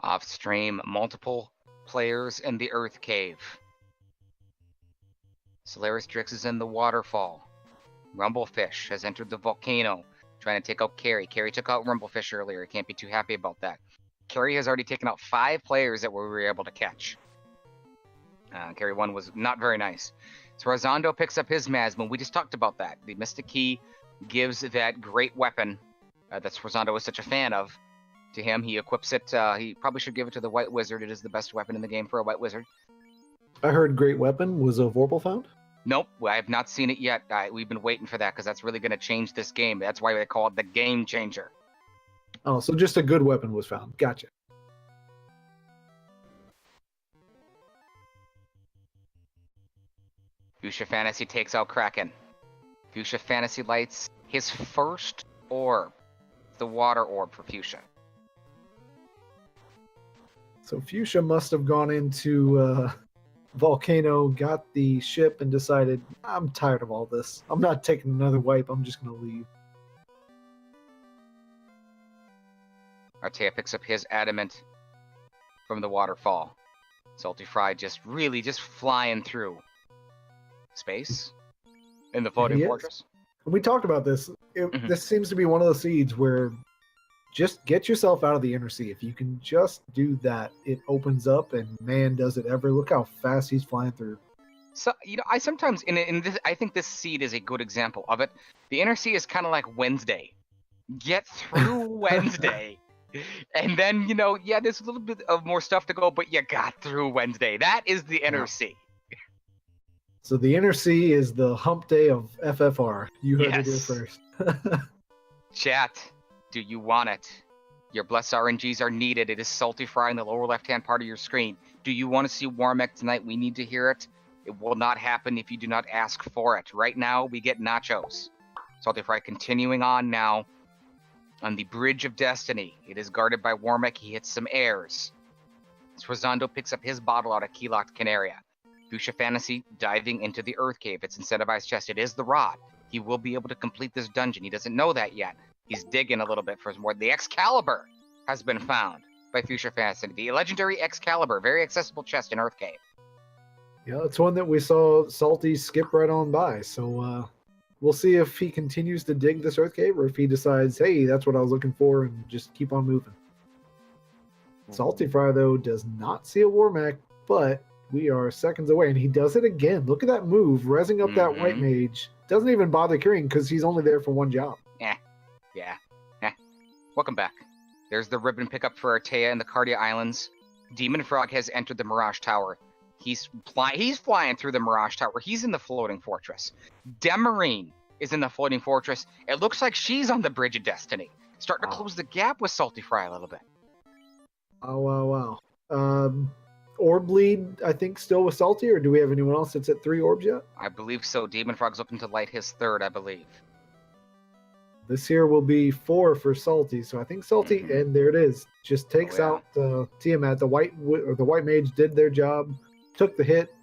Off stream, multiple players in the Earth Cave. Solaris Drix is in the waterfall. Rumblefish has entered the volcano, trying to take out Carrie. Carrie took out Rumblefish earlier. Can't be too happy about that. Carrie has already taken out 5 players that we were able to catch. Carrie 1 was not very nice. So Swarzando picks up his Masma. We just talked about that. The Mystic Key gives that great weapon that Swarzando is such a fan of to him. He equips it. He probably should give it to the White Wizard. It is the best weapon in the game for a White Wizard. I heard Great Weapon was a Vorpal found. Nope, I have not seen it yet. We've been waiting for that because that's really going to change this game. That's why they call it the game changer. Oh, so just a good weapon was found. Gotcha. Fuchsia Fantasy takes out Kraken. Fuchsia Fantasy lights his first orb, the water orb for Fuchsia. So Fuchsia must have gone into Volcano, got the ship, and decided, I'm tired of all this. I'm not taking another wipe. I'm just going to leave. Artea picks up his adamant from the waterfall. Salty Fry just flying through space in the floating fortress. We talked about this. This seems to be one of those seeds where just get yourself out of the inner sea. If you can just do that, it opens up, and man, does it ever. Look how fast he's flying through. So, I sometimes, in this, I think this seed is a good example of it. The inner sea is kind of like Wednesday. Get through Wednesday. And then, there's a little bit of more stuff to go, but you got through Wednesday. That is the inner sea. So the inner sea is the hump day of FFR. You heard it here first. Chat. Do you want it? Your blessed RNGs are needed. It is Salty Fry in the lower left-hand part of your screen. Do you want to see Warmech tonight? We need to hear it. It will not happen if you do not ask for it. Right now, we get nachos. Salty Fry continuing on now on the Bridge of Destiny. It is guarded by Warmech. He hits some airs. Swarzando picks up his bottle out of key-locked Canaria. Fuchsia Fantasy diving into the Earth Cave. It's incentivized chest. It is the rod. He will be able to complete this dungeon. He doesn't know that yet. He's digging a little bit for some more. The Excalibur has been found by Fuchsia Fantasy. The legendary Excalibur, very accessible chest in Earth Cave. Yeah, it's one that we saw Salty skip right on by. So we'll see if he continues to dig this Earth Cave or if he decides, hey, that's what I was looking for, and just keep on moving. Salty Fry, though, does not see a Warmech, but we are seconds away, and he does it again. Look at that move, rezzing up that White Mage. Doesn't even bother curing because he's only there for one job. Yeah. Welcome back. There's the ribbon pickup for Artea in the Cardia Islands. Demon Frog has entered the Mirage Tower. He's flying through the Mirage Tower. He's in the floating fortress. Demarine is in the floating fortress. It looks like she's on the Bridge of Destiny. Starting to close the gap with Salty Fry a little bit. Oh, wow. Orb lead, I think, still with Salty, or do we have anyone else that's at 3 orbs yet? I believe so. Demon Frog's looking to light his 3rd, I believe. This here will be 4 for Salty, so I think Salty, and there it is, just takes out Tiamat. The White Mage did their job, took the hit,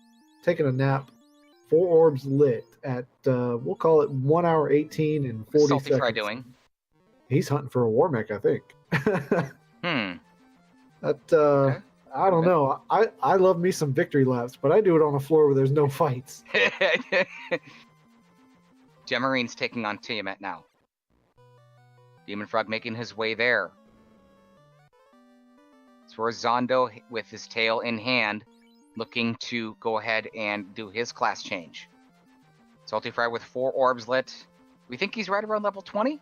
taking a nap. 4 orbs lit at we'll call it 1 hour 18 and 40 Salty seconds. Fry doing? He's hunting for a Warmech, I think. That Okay. I don't know. I love me some victory laps, but I do it on a floor where there's no fights. Gemarine's taking on Tiamat now. Demon Frog making his way there. Swarzando with his tail in hand, looking to go ahead and do his class change. Salty Fry with 4 orbs lit. We think he's right around level 20?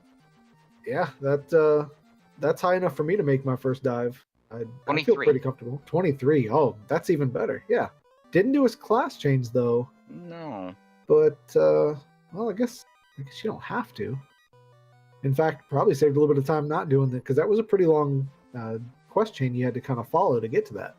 Yeah, that's high enough for me to make my first dive. I'd feel 23. pretty comfortable. 23. Oh, that's even better. Yeah. Didn't do his class change though. No. But well, I guess you don't have to. In fact, probably saved a little bit of time not doing that because that was a pretty long quest chain you had to kind of follow to get to that.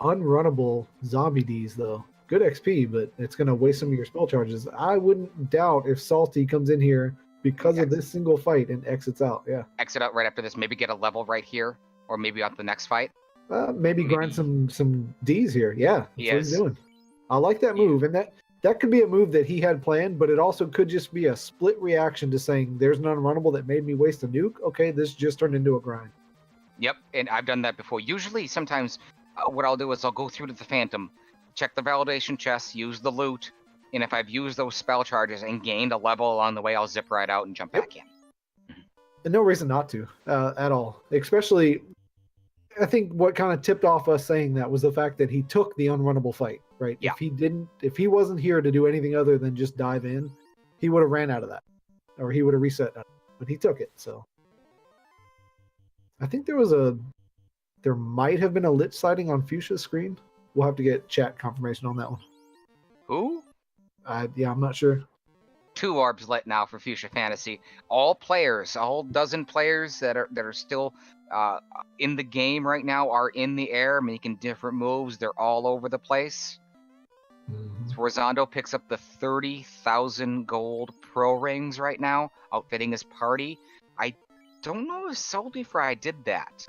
Unrunnable zombie Ds though. Good XP, but it's going to waste some of your spell charges. I wouldn't doubt if Salty comes in here because of this single fight and exits out. Yeah. Exit out right after this. Maybe get a level right here, or maybe on the next fight. Maybe grind some Ds here. Yeah, that's what he's doing. I like that move, and that could be a move that he had planned, but it also could just be a split reaction to saying there's an unrunnable that made me waste a nuke. Okay, this just turned into a grind. Yep, and I've done that before. Usually, sometimes what I'll do is I'll go through to the Phantom, check the validation chest, use the loot, and if I've used those spell charges and gained a level along the way, I'll zip right out and jump back in. And no reason not to at all. Especially, I think what kind of tipped off us saying that was the fact that he took the unrunnable fight, right? Yeah. If he wasn't here to do anything other than just dive in, he would have ran out of that, or he would have reset that. But he took it, so I think there might have been a lit sighting on Fuchsia's screen. We'll have to get chat confirmation on that one. Who? Yeah, I'm not sure. 2 orbs lit now for Fuchsia Fantasy. All players, a whole dozen players that are still in the game right now are in the air making different moves. They're all over the place. Mm-hmm. So Rosando picks up the 30,000 gold pro rings right now, outfitting his party. I don't know if Salty Fry did that.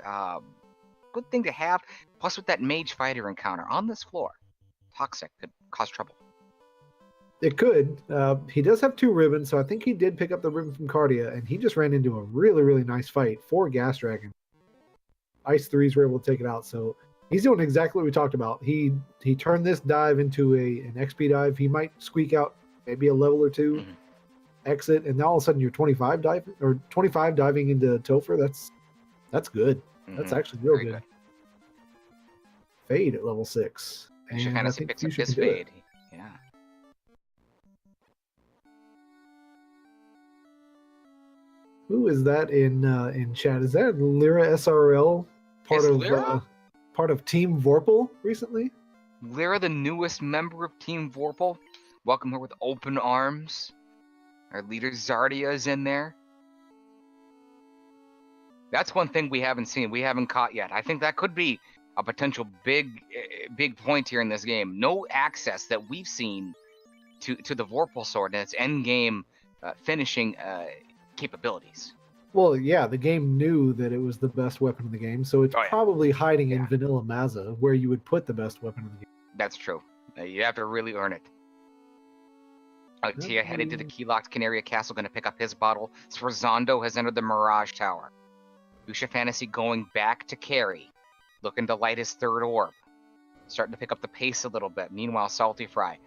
Good thing to have. Plus with that mage fighter encounter on this floor, toxic could cause trouble. It could. He does have 2 ribbons, so I think he did pick up the ribbon from Cardia, and he just ran into a really, really nice fight. 4 Gas Dragon. Ice 3s were able to take it out, so he's doing exactly what we talked about. He turned this dive into an XP dive. He might squeak out maybe a level or 2, exit, and now all of a sudden you're 25 diving into Topher. That's good. That's actually real good. Fade at level 6. Fuchsia Fantasy picks up his fade. Yeah. Who is that in chat? Is that Lyra SRL? Part of Team Vorpal recently? Lyra, the newest member of Team Vorpal. Welcome her with open arms. Our leader Zardia is in there. That's one thing we haven't seen. We haven't caught yet. I think that could be a potential big point here in this game. No access that we've seen to the Vorpal sword and its end game finishing capabilities. Well, yeah, the game knew that it was the best weapon in the game, so it's probably hiding in Vanilla Mazza, where you would put the best weapon in the game. That's true. You have to really earn it. Tia headed to the key-locked Canaria Castle, going to pick up his bottle. Sforzando has entered the Mirage Tower. Fuchsia Fantasy going back to carry, looking to light his 3rd orb. Starting to pick up the pace a little bit. Meanwhile, Salty Fry.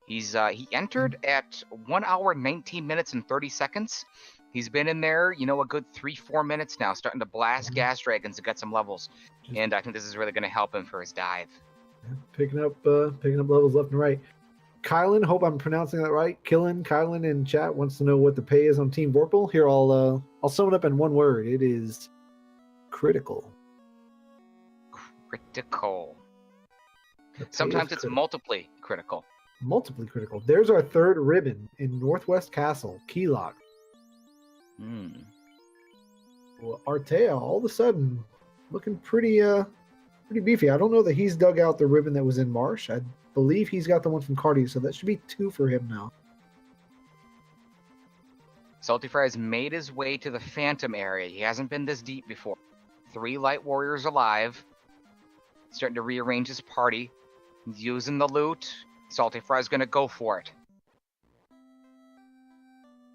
He entered at 1 hour, 19 minutes, and 30 seconds. He's been in there, a good 3-4 minutes now, starting to blast Gas Dragons to get some levels. And I think this is really going to help him for his dive. Picking up levels left and right. Kylan, hope I'm pronouncing that right. Kylan in chat wants to know what the pay is on Team Vorpal. Here, I'll sum it up in one word. It is critical. Critical. Sometimes it's multiply critical. Multiply critical. There's our 3rd ribbon in Northwest Castle, Keylock. Well, Artea all of a sudden looking pretty beefy. I don't know that he's dug out the ribbon that was in Marsh. I believe he's got the one from Cardi, so that should be 2 for him now. Salty Fry has made his way to the Phantom area. He hasn't been this deep before. 3 Light Warriors alive. Starting to rearrange his party. He's using the loot. Salty Fry's going to go for it.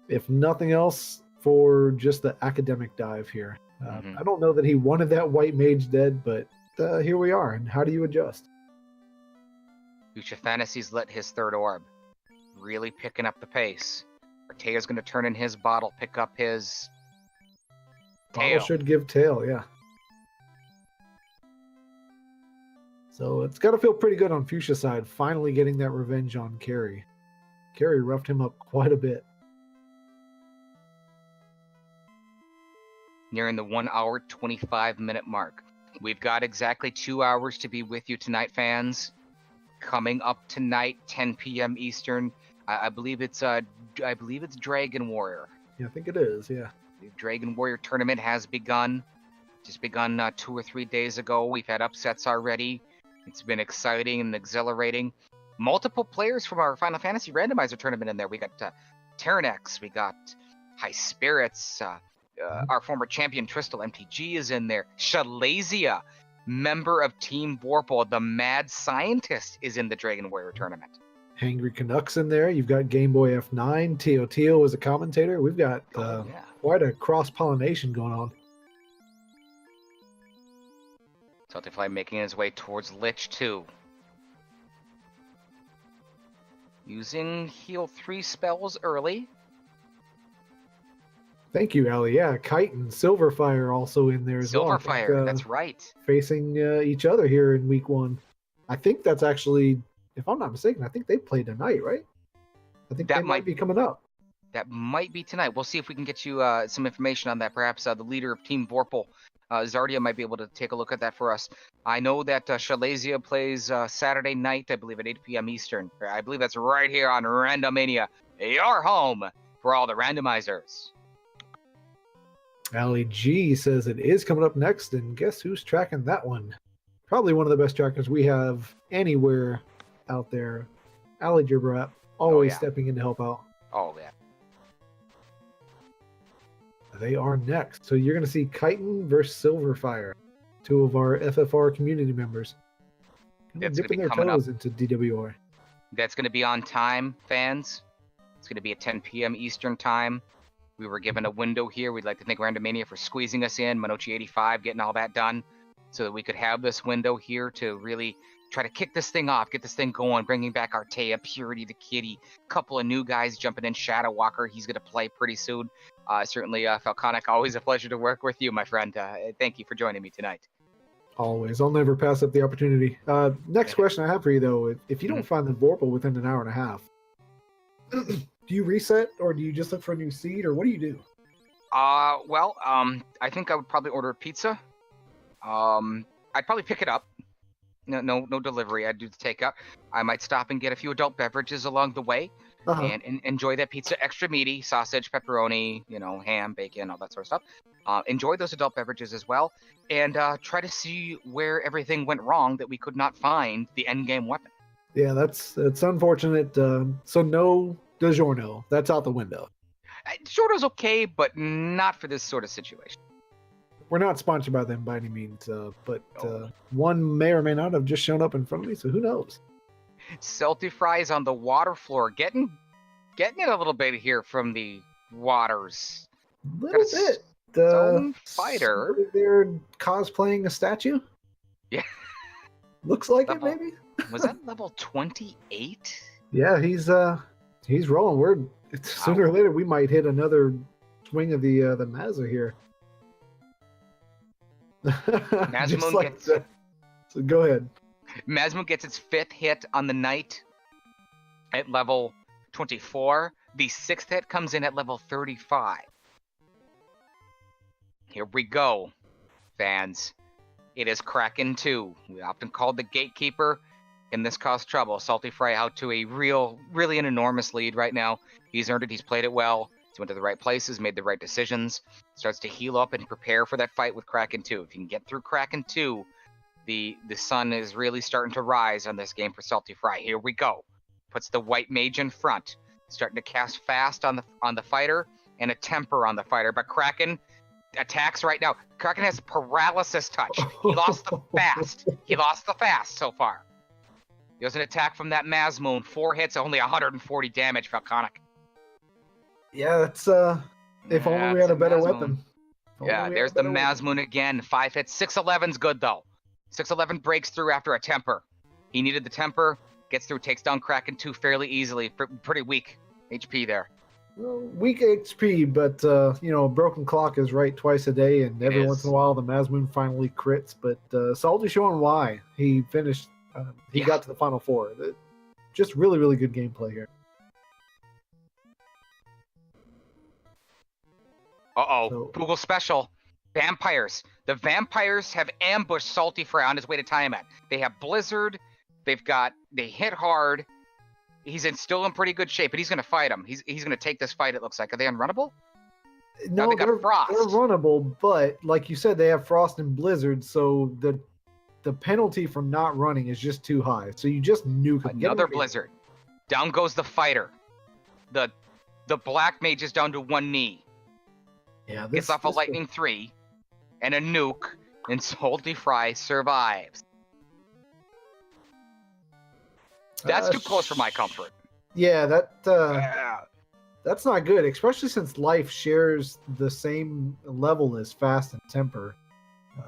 If nothing else, for just the academic dive here. I don't know that he wanted that white mage dead, but here we are. And how do you adjust? Fuchsia Fantasy's lit his 3rd orb. Really picking up the pace. Artea's going to turn in his bottle, pick up his tail. Bottle should give tail, yeah. So it's got to feel pretty good on Fuchsia's side, finally getting that revenge on Carrie. Carrie roughed him up quite a bit. nearing the 1 hour, 25-minute mark. We've got exactly 2 hours to be with you tonight, fans. Coming up tonight, 10 p.m. Eastern. I believe it's Dragon Warrior. Yeah, I think it is. Yeah. The Dragon Warrior tournament has begun. Just begun 2 or 3 days ago. We've had upsets already. It's been exciting and exhilarating. Multiple players from our Final Fantasy Randomizer tournament in there. We got Terranex, we got High Spirits, our former champion Tristal MTG is in there. Shalasia, member of Team Vorpal, the mad scientist, is in the Dragon Warrior tournament. Hangry Canucks in there. You've got Game Boy F9. Teo as a commentator. We've got quite a cross-pollination going on. Saltyfly making his way towards Lich 2. Using heal 3 spells early. Thank you, Ellie. Yeah, Kite and Silverfire also in there as well. Silverfire, that's right. Facing each other here in week 1. I think that's actually, if I'm not mistaken, I think they play tonight, right? I think that might be coming up. That might be tonight. We'll see if we can get you some information on that. Perhaps the leader of Team Vorpal, Zardia, might be able to take a look at that for us. I know that Shalasia plays Saturday night, I believe, at 8 p.m. Eastern. I believe that's right here on Randomania, your home for all the randomizers. Ali G says it is coming up next, and guess who's tracking that one? Probably one of the best trackers we have anywhere out there. Ali Gibrat, always stepping in to help out. Oh, yeah. They are next. So you're going to see Chitin versus Silverfire, 2 of our FFR community members. Dipping their toes into DWR. That's going to be on time, fans. It's going to be at 10 p.m. Eastern time. We were given a window here. We'd like to thank Randomania for squeezing us in, Monochi85 getting all that done, so that we could have this window here to really try to kick this thing off, get this thing going, bringing back Artea, Purity the Kitty, a couple of new guys jumping in, Shadow Walker, he's going to play pretty soon. Certainly, Falconic, always a pleasure to work with you, my friend. Thank you for joining me tonight. Always. I'll never pass up the opportunity. Next question I have for you, though. If you don't find the Vorpal within an hour and a half, do you reset, or do you just look for a new seed, or what do you do? I think I would probably order a pizza. I'd probably pick it up. No delivery. I'd do the takeout. I might stop and get a few adult beverages along the way, and enjoy that pizza, extra meaty, sausage, pepperoni, ham, bacon, all that sort of stuff. Enjoy those adult beverages as well, and try to see where everything went wrong that we could not find the end game weapon. Yeah, that's unfortunate. So no DiGiorno. That's out the window. DiGiorno's okay, but not for this sort of situation. We're not sponsored by them by any means, but one may or may not have just shown up in front of me, so who knows? Salty Fries on the water floor, getting it a little bit here from the waters. A little bit. Zone fighter. They're cosplaying a statue? Yeah. Looks like it, maybe? Was that level 28? Yeah, he's rolling. Sooner or later we might hit another swing of the Mazza here. Mazmoon gets. So go ahead. Mazmoon gets its 5th hit on the night at level 24. The 6th hit comes in at level 35. Here we go, fans. It is Kraken 2. We often called the gatekeeper, and this caused trouble. Salty Fry out to a really an enormous lead right now. He's earned it. He's played it well. He's went to the right places, made the right decisions. Starts to heal up and prepare for that fight with Kraken 2. If you can get through Kraken 2, the sun is really starting to rise on this game for Salty Fry. Here we go. Puts the white mage in front. Starting to cast fast on the fighter and a temper on the fighter. But Kraken attacks right now. Kraken has paralysis touch. He lost the fast. He lost the fast so far. There's an attack from that Mazmoon. 4 hits, only 140 damage, Falconic. Yeah, that's if only we had a better weapon. Yeah, there's the Mazmoon again. 5 hits. 611's good though. 611 breaks through after a temper. He needed the temper, gets through, takes down Kraken 2 fairly easily. Pretty weak HP there. Well, weak HP, but a broken clock is right twice a day, and every once in a while the Mazmoon finally crits. But Salty showing why he finished. He got to the final 4. Just really, really good gameplay here. So, Google special. Vampires. The vampires have ambushed Salty Fry on his way to Tiamat. They have Blizzard. They hit hard. He's still in pretty good shape, but he's going to fight him. He's going to take this fight, it looks like. Are they unrunnable? No, they got Frost. they're runnable, but like you said, they have Frost and Blizzard, so the penalty for not running is just too high. So you just nuke them. Another Blizzard. Down goes the fighter. The Black Mage is down to one knee. Yeah, Gets off a Lightning 3 and a nuke, and Salty Fry survives. That's too close for my comfort. Yeah, that's not good, especially since life shares the same level as fast and temper.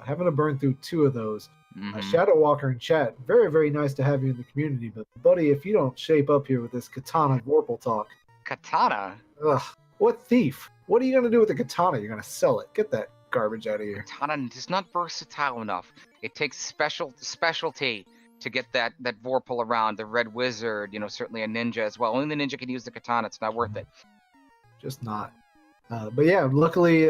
Having to burn through 2 of those. Shadow Walker in chat, very, very nice to have you in the community, but buddy, if you don't shape up here with this katana Vorpal talk. Katana? Ugh, what thief? What are you going to do with the katana? You're going to sell it. Get that garbage out of here. Katana is not versatile enough. It takes specialty to get that Vorpal around. The Red Wizard, certainly a ninja as well. Only the ninja can use the katana. It's not worth it. Just not. But yeah, luckily,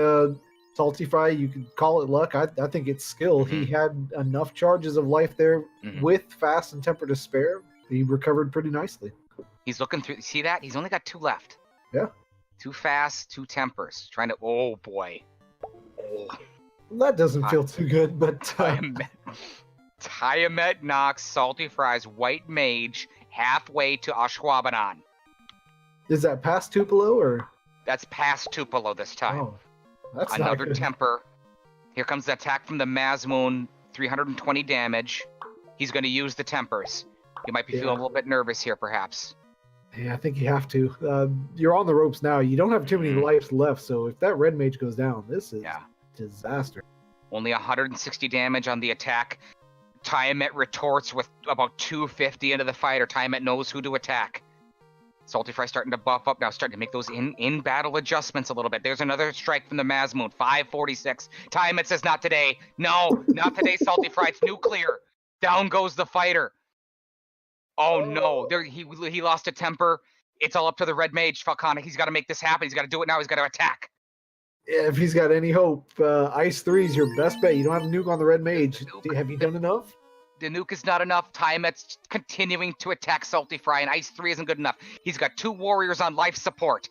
Salty Fry, you could call it luck. I think it's skill. He had enough charges of life there with fast and temper to spare. He recovered pretty nicely. He's looking through. See that? He's only got 2 left. Yeah. 2 fast, 2 tempers. Trying to. Oh boy. Oh. That doesn't feel too good, but Tiamat knocks Salty Fry's White Mage halfway to Ashwaubenon. Is that past Tupelo or? That's past Tupelo this time. Oh, that's another not good. temper. Here comes the attack from the Mazmoon. 320 damage. He's going to use the tempers. You might be feeling a little bit nervous here, perhaps. Yeah, I think you have to. You're on the ropes now. You don't have too many lives left, so if that red mage goes down, this is disaster. Only 160 damage on the attack. Tiamat retorts with about 250 into the fight, or Tiamat knows who to attack. Salty Fry starting to buff up now, starting to make those in-battle adjustments a little bit. There's another strike from the Mazmoon, 546. Tiamat says, not today. No, not today, Salty Fry. It's nuclear. Down goes the fighter. Oh, no. He lost a temper. It's all up to the Red Mage, Falconic. He's got to make this happen. He's got to do it now. He's got to attack. Yeah, if he's got any hope, Ice 3 is your best bet. You don't have a nuke on the Red Mage. Have you done enough? The nuke is not enough. Tiamat's continuing to attack Salty Fry, and Ice 3 isn't good enough. He's got 2 warriors on life support.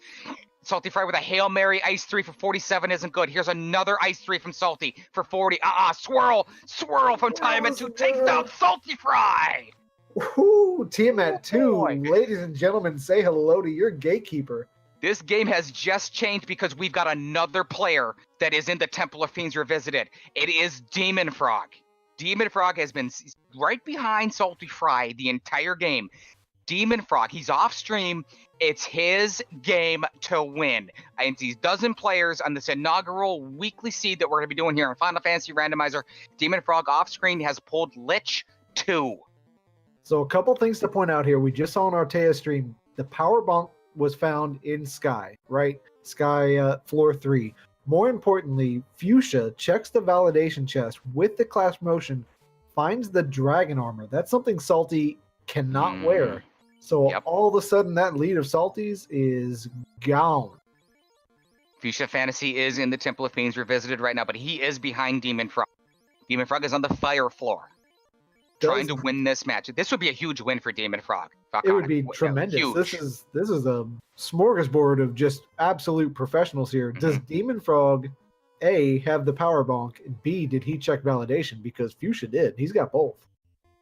Salty Fry with a Hail Mary. Ice 3 for 47 isn't good. Here's another Ice 3 from Salty for 40. Swirl from Tiamat to take down Salty Fry. Woohoo! Tiamat 2. Ladies and gentlemen, say hello to your gatekeeper. This game has just changed because we've got another player that is in the Temple of Fiends Revisited. It is Demon Frog. Demon Frog has been right behind Salty Fry the entire game. Demon Frog, he's off stream. It's his game to win. And these dozen players on this inaugural weekly seed that we're going to be doing here on Final Fantasy Randomizer. Demon Frog off screen has pulled Lich 2. So a couple things to point out here. We just saw on Artea stream, the power bonk was found in Sky, right? Sky floor 3. More importantly, Fuchsia checks the validation chest with the class promotion, finds the dragon armor. That's something Salty cannot wear. So all of a sudden, that lead of Salty's is gone. Fuchsia Fantasy is in the Temple of Fiends Revisited right now, but he is behind Demon Frog. Demon Frog is on the fire floor, trying to win this match. This would be a huge win for Demon Frog. It would be tremendous. Huge. This is a smorgasbord of just absolute professionals here. Does Demon Frog A have the power bonk? B, did he check validation? Because Fuchsia did. He's got both.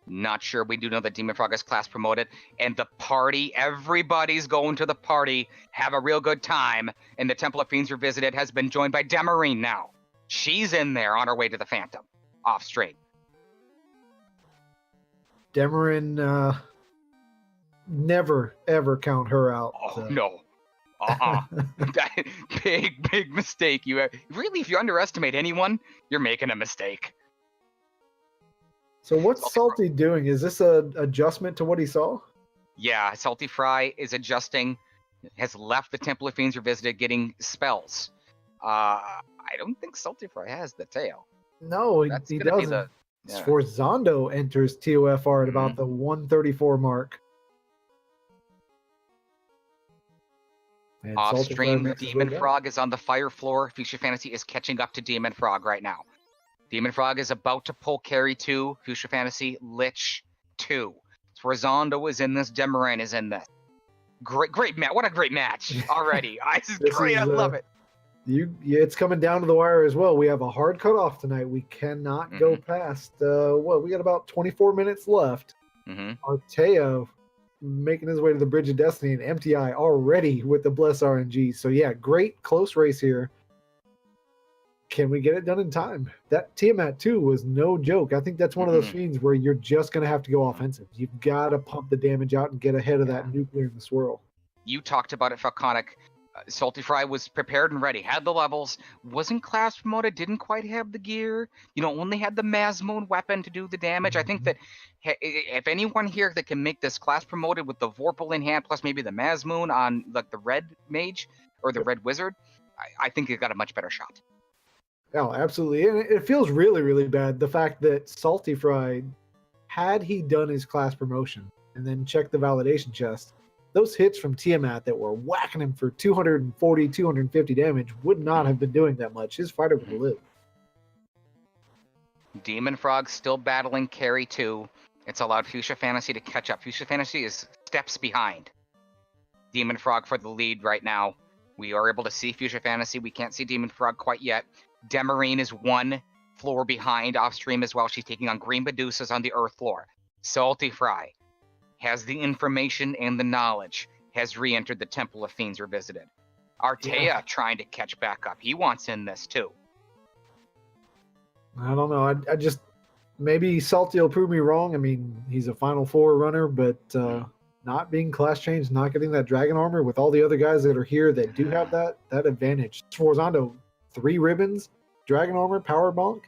Not sure. We do know that Demon Frog is class promoted, and the party, everybody's going to the party, have a real good time. And the Temple of Fiends Revisited has been joined by Demarine now. She's in there on her way to the Phantom, off straight. Demarine, never ever count her out. Oh no. Big mistake. Really, if you underestimate anyone, you're making a mistake. So what's Salty doing? Is this an adjustment to what he saw? Yeah, Salty Fry is adjusting, has left the Temple of Fiends Revisited getting spells. I don't think Salty Fry has the tail. No, he doesn't. Sforzondo enters TOFR at about the 134 mark. And Off Salty Fry stream, makes his way Demon back. Frog is on the fire floor. Fuchsia Fantasy is catching up to Demon Frog right now. Demon Frog is about to pull Carry 2. Fuchsia Fantasy, Lich 2. Swarzando is in this. Demoran is in this. Great match. What a great match already. This is great. I love it. It's coming down to the wire as well. We have a hard cutoff tonight. We cannot go past, we got about 24 minutes left. Artea making his way to the Bridge of Destiny, and MTI already with the Bless RNG. So yeah, great close race here. Can we get it done in time? That Tiamat 2 was no joke. I think that's one of those fiends where you're just going to have to go offensive. You've got to pump the damage out and get ahead of that nuclear in the swirl. You talked about it, Falconic. Salty Fry was prepared and ready, had the levels, wasn't class promoted, didn't quite have the gear, only had the Mazmoon weapon to do the damage. I think that if anyone here that can make this class promoted with the Vorpal in hand, plus maybe the Mazmoon on like the red mage or the red wizard, I think it got a much better shot. Oh, absolutely. And it feels really, really bad. The fact that Salty Fry, had he done his class promotion and then checked the validation chest, those hits from Tiamat that were whacking him for 240, 250 damage would not have been doing that much. His fighter would have lived. Demon Frog still battling Carry 2. It's allowed Fuchsia Fantasy to catch up. Fuchsia Fantasy is steps behind Demon Frog for the lead right now. We are able to see Fuchsia Fantasy. We can't see Demon Frog quite yet. Demarine is one floor behind off stream as well. She's taking on Green Medusas on the earth floor. Salty Fry has the information and the knowledge, has re-entered the Temple of Fiends Revisited. Artea trying to catch back up. He wants in this too. I don't know. I just, maybe Salty will prove me wrong. I mean, he's a Final Four runner, but not being class changed, not getting that dragon armor with all the other guys that are here that do have that advantage. Swarzando, 3 ribbons, dragon armor, power bonk.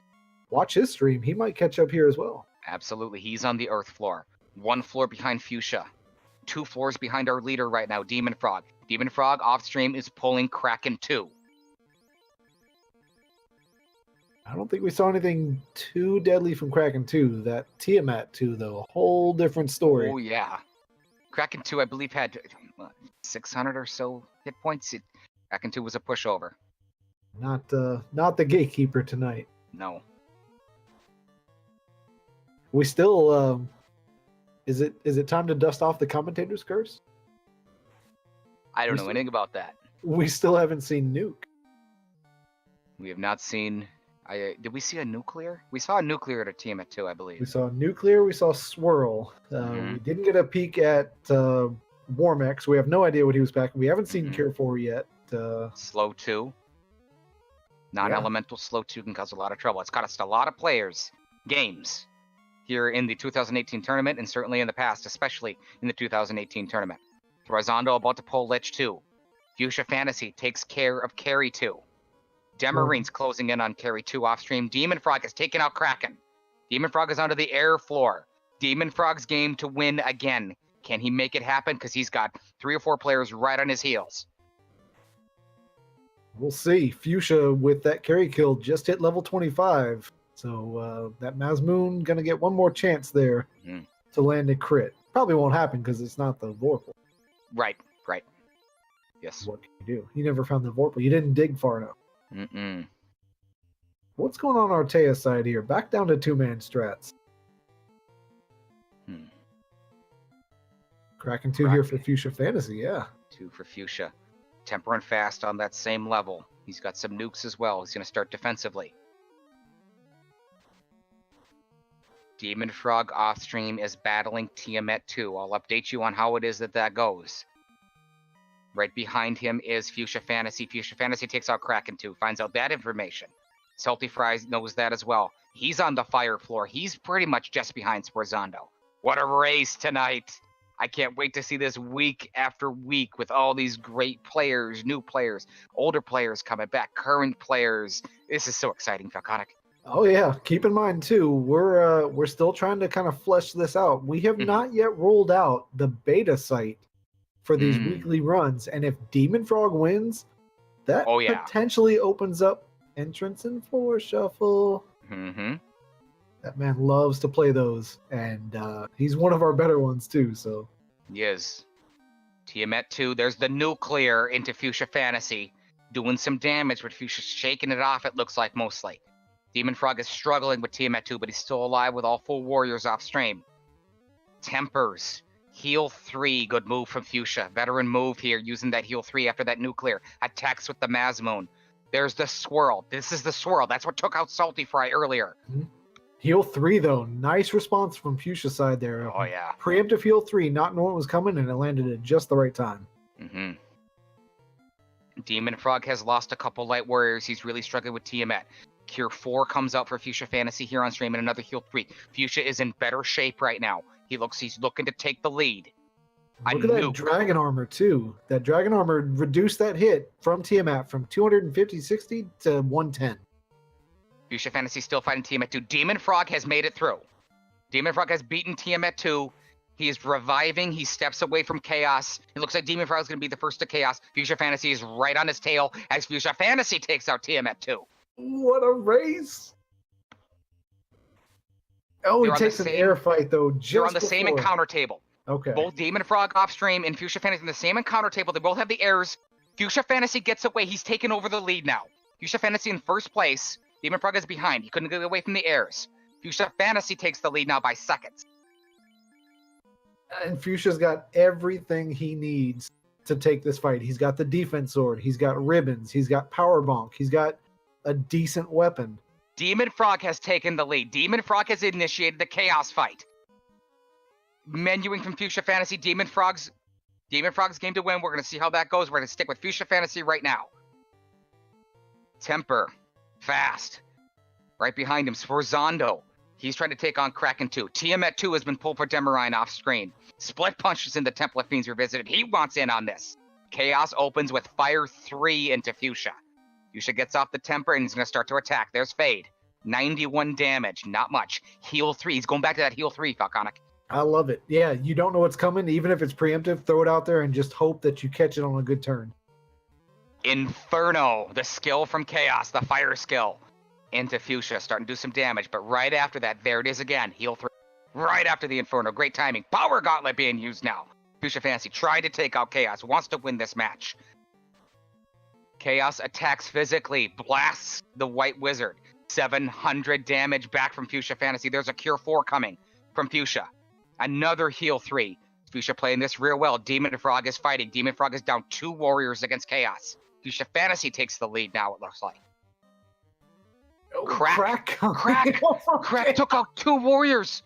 Watch his stream. He might catch up here as well. Absolutely. He's on the earth floor. 1 floor behind Fuchsia. 2 floors behind our leader right now, Demon Frog. Demon Frog off stream is pulling Kraken 2. I don't think we saw anything too deadly from Kraken 2. That Tiamat 2, though, a whole different story. Oh, yeah. Kraken 2, I believe, had 600 or so hit points. Kraken 2 was a pushover. Not the gatekeeper tonight. No. We still... Is it time to dust off the commentator's curse? I don't know anything about that. We still haven't seen Nuke. We have not seen... did we see a nuclear? We saw a nuclear at a team at 2, I believe. We saw nuclear. We saw swirl. We didn't get a peek at Warmex. We have no idea what he was packing. We haven't seen Cure 4 yet. Slow 2. Non-elemental slow 2 can cause a lot of trouble. It's cost a lot of players games here in the 2018 tournament, and certainly in the past, especially in the 2018 tournament. Swarzando about to pull Lich 2. Fuchsia Fantasy takes care of Carry 2. Demarine's closing in on Carry 2 off stream. Demon Frog has taken out Kraken. Demon Frog is onto the air floor. Demon Frog's game to win again. Can he make it happen? Because he's got 3 or 4 players right on his heels. We'll see. Fuchsia with that carry kill just hit level 25. So that Mazmoon going to get one more chance there to land a crit. Probably won't happen because it's not the Vorpal. Right. Yes. What can you do? You never found the Vorpal. You didn't dig far enough. What's going on Artea's side here? Back down to 2-man strats. Kraken 2 here for Fuchsia Fantasy, yeah. 2 for Fuchsia. Temper and Fast on that same level. He's got some nukes as well. He's going to start defensively. Demon Frog off stream is battling Tiamat 2. I'll update you on how it is that goes. Right behind him is Fuchsia Fantasy. Fuchsia Fantasy takes out Kraken 2, finds out that information. Salty Fries knows that as well. He's on the fire floor. He's pretty much just behind Swarzando. What a race tonight. I can't wait to see this week after week with all these great players, new players, older players coming back, current players. This is so exciting, Falconic. Oh yeah, keep in mind too, we're still trying to kind of flesh this out. We have not yet rolled out the beta site for these weekly runs, and if Demon Frog wins, that potentially opens up entrance and floor shuffle. That man loves to play those, and he's one of our better ones too. So he is. Tiamat 2, there's the nuclear into Fuchsia Fantasy. Doing some damage, but Fuchsia's shaking it off, it looks like, mostly. Demon Frog is struggling with Tiamat 2, but he's still alive with all 4 warriors off stream. Tempers. Heal 3, good move from Fuchsia. Veteran move here, using that heal 3 after that nuclear. Attacks with the Mazmoon. There's the swirl. This is the swirl. That's what took out Salty Fry earlier. Heal 3, though. Nice response from Fuchsia's side there. Oh, yeah. Preemptive heal 3, not knowing what was coming, and it landed at just the right time. Mm-hmm. Demon Frog has lost a couple light warriors. He's really struggling with Tiamat. Cure 4 comes out for Fuchsia Fantasy here on stream, and another heal 3. Fuchsia is in better shape right now. He's looking to take the lead. Look at that dragon armor, too. That dragon armor reduced that hit from Tiamat from 250-60 to 110. Fuchsia Fantasy still fighting Tiamat 2. Demon Frog has made it through. Demon Frog has beaten Tiamat 2. He is reviving. He steps away from Chaos. It looks like Demon Frog is going to be the first to Chaos. Fuchsia Fantasy is right on his tail as Fuchsia Fantasy takes out Tiamat 2. What a race! Oh, he takes an air fight, though, just They're on the same encounter table. Okay. Both Demon Frog off stream and Fuchsia Fantasy in the same encounter table. They both have the airs. Fuchsia Fantasy gets away. He's taken over the lead now. Fuchsia Fantasy in first place. Demon Frog is behind. He couldn't get away from the airs. Fuchsia Fantasy takes the lead now by seconds. And Fuchsia's got everything he needs to take this fight. He's got the defense sword. He's got ribbons. He's got power bonk. He's got a decent weapon. Demon Frog has taken the lead. Demon Frog has initiated the chaos fight. Menuing from Fuchsia Fantasy. Demon Frog's game to win. We're going to see how that goes. We're going to stick with Fuchsia Fantasy right now. Temper. Fast. Right behind him, Sforzando. He's trying to take on Kraken 2. Tiamat 2 has been pulled for Demarine off screen. Split punches in the Temple of Fiends Revisited. He wants in on this. Chaos opens with Fire 3 into Fuchsia. Fuchsia gets off the Temper and he's going to start to attack. There's Fade. 91 damage. Not much. Heal 3. He's going back to that Heal 3, Falconic. I love it. Yeah, you don't know what's coming. Even if it's preemptive, throw it out there and just hope that you catch it on a good turn. Inferno. The skill from Chaos. The fire skill. Into Fuchsia, starting to do some damage, but right after that, there it is again, heal 3. Right after the Inferno, great timing. Power Gauntlet being used now. Fuchsia Fantasy tried to take out Chaos, wants to win this match. Chaos attacks physically, blasts the White Wizard. 700 damage back from Fuchsia Fantasy. There's a Cure 4 coming from Fuchsia. Another heal 3. Fuchsia playing this real well. Demon Frog is fighting. Demon Frog is down 2 warriors against Chaos. Fuchsia Fantasy takes the lead now, it looks like. Crack took out 2 warriors.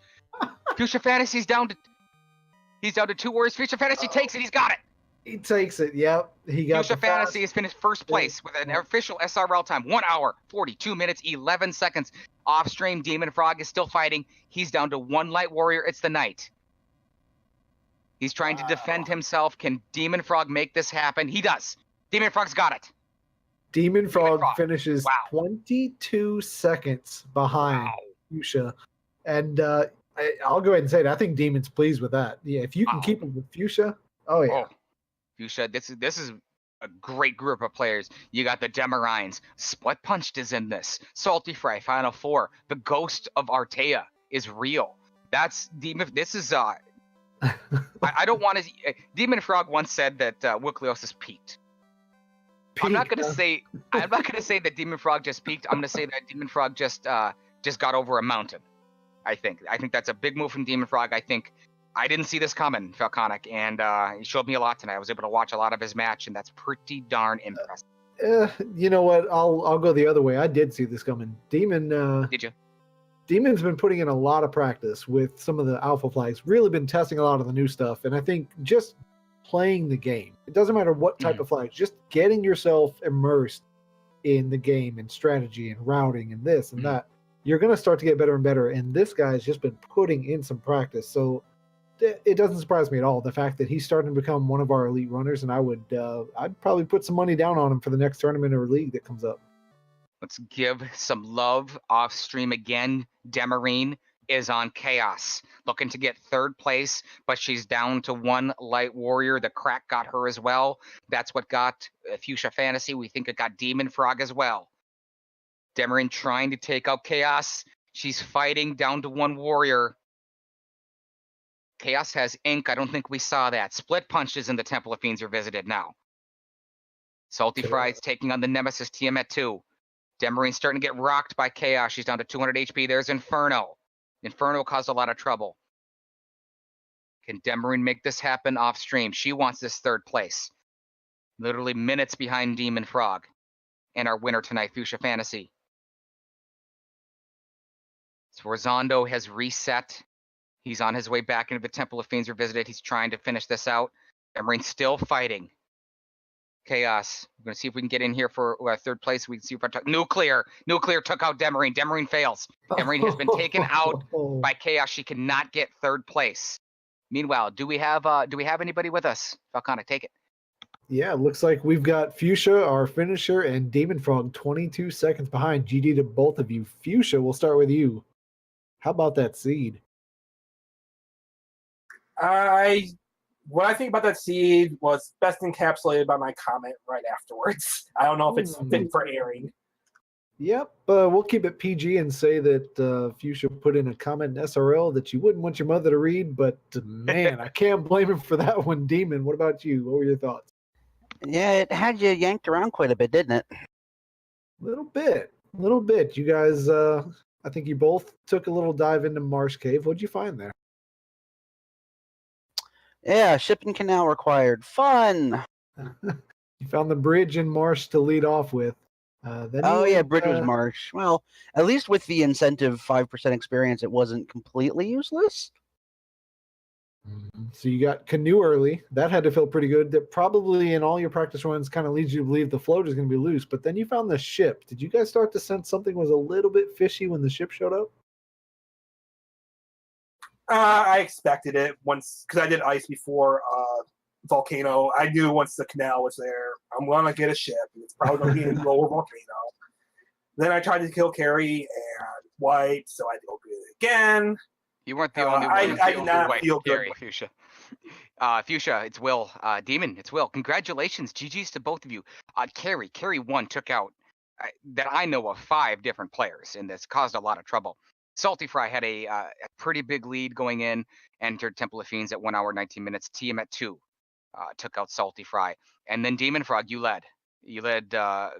Fuchsia Fantasy's down to 2 warriors. Fuchsia Fantasy takes it. He's got it. He takes it. Yep. He got Fuchsia Fantasy has finished first place with an official SRL time. 1 hour, 42 minutes, 11 seconds. Off stream, Demon Frog is still fighting. He's down to 1 light warrior. It's the Knight. He's trying to defend himself. Can Demon Frog make this happen? He does. Demon Frog's got it. Demon Frog finishes 22 seconds behind Fuchsia. And I'll go ahead and say it. I think Demon's pleased with that. Yeah, if you can keep him with Fuchsia, Fuchsia, this is a great group of players. You got the Demarines. Split Punched is in this. Salty Fry, Final 4. The Ghost of Artea is real. That's Demon. This is I don't want to. Demon Frog once said that Wikliosis peaked. I'm not gonna say that Demon Frog just peaked. I'm gonna say that Demon Frog just got over a mountain. I think that's a big move from Demon Frog. I think I didn't see this coming, Falconic, and he showed me a lot tonight. I was able to watch a lot of his match, and that's pretty darn impressive. You know what? I'll go the other way. I did see this coming. Demon. Did you? Demon's been putting in a lot of practice with some of the alpha flags. Really been testing a lot of the new stuff, and I think just playing the game. It doesn't matter what type of flags, just getting yourself immersed in the game and strategy and routing and this and that. You're going to start to get better and better. And this guy's just been putting in some practice. So it doesn't surprise me at all. The fact that he's starting to become one of our elite runners, and I'd probably put some money down on him for the next tournament or league that comes up. Let's give some love off stream again. Demarine is on Chaos, looking to get 3rd place, but she's down to 1 light warrior. The crack got her as well. That's what got Fuchsia Fantasy. We think it got Demon Frog as well. Demarine trying to take out Chaos. She's fighting down to 1 warrior. Chaos has ink. I don't think we saw that. Split punches in the Temple of Fiends are visited now. Salty Okay. Fry's taking on the Nemesis TM at 2. Demarine's starting to get rocked by Chaos. She's down to 200 HP. There's Inferno. Inferno caused a lot of trouble. Can Demarine make this happen off stream? She wants this third place. Literally minutes behind Demon Frog. And our winner tonight, Fuchsia Fantasy. So Rosando has reset. He's on his way back into the Temple of Fiends Revisited. He's trying to finish this out. Demarine's still fighting. Chaos. We're going to see if we can get in here for third place. We can see if I talk. Nuclear. Nuclear took out Demarine. Demarine fails. Demarine has been taken out by Chaos. She cannot get third place. Meanwhile, do we have anybody with us? Falcona, take it. Yeah, it looks like we've got Fuchsia, our finisher, and Demon Frog 22 seconds behind. GD to both of you. Fuchsia, we'll start with you. How about that seed? What I think about that seed was best encapsulated by my comment right afterwards. I don't know if it's fit for airing. Yep, we'll keep it PG and say that Fuchsia put in a comment in SRL that you wouldn't want your mother to read, but man, I can't blame him for that one. Demon, what about you? What were your thoughts? Yeah, it had you yanked around quite a bit, didn't it? Little bit. You guys, I think you both took a little dive into Marsh Cave. What'd you find there? Yeah, shipping canal required. Fun! You found the bridge in Marsh to lead off with. Bridge was Marsh. Well, at least with the incentive 5% experience, it wasn't completely useless. So you got canoe early. That had to feel pretty good. That probably in all your practice runs kind of leads you to believe the float is going to be loose. But then you found the ship. Did you guys start to sense something was a little bit fishy when the ship showed up? I expected it once because I did ice before volcano. I knew once the canal was there, I'm gonna get a ship. It's probably gonna be in lower volcano. Then I tried to kill Carrie and White, so I had to go do it again. You weren't the only one. I did not feel good. Fuchsia. Fuchsia, it's Will. Demon, it's Will. Congratulations. GG's to both of you. Carrie 1 took out, that I know of, 5 different players in this, caused a lot of trouble. Salty Fry had a pretty big lead going in, entered Temple of Fiends at 1 hour, 19 minutes. TM at 2 took out Salty Fry. And then Demon Frog, you led. You led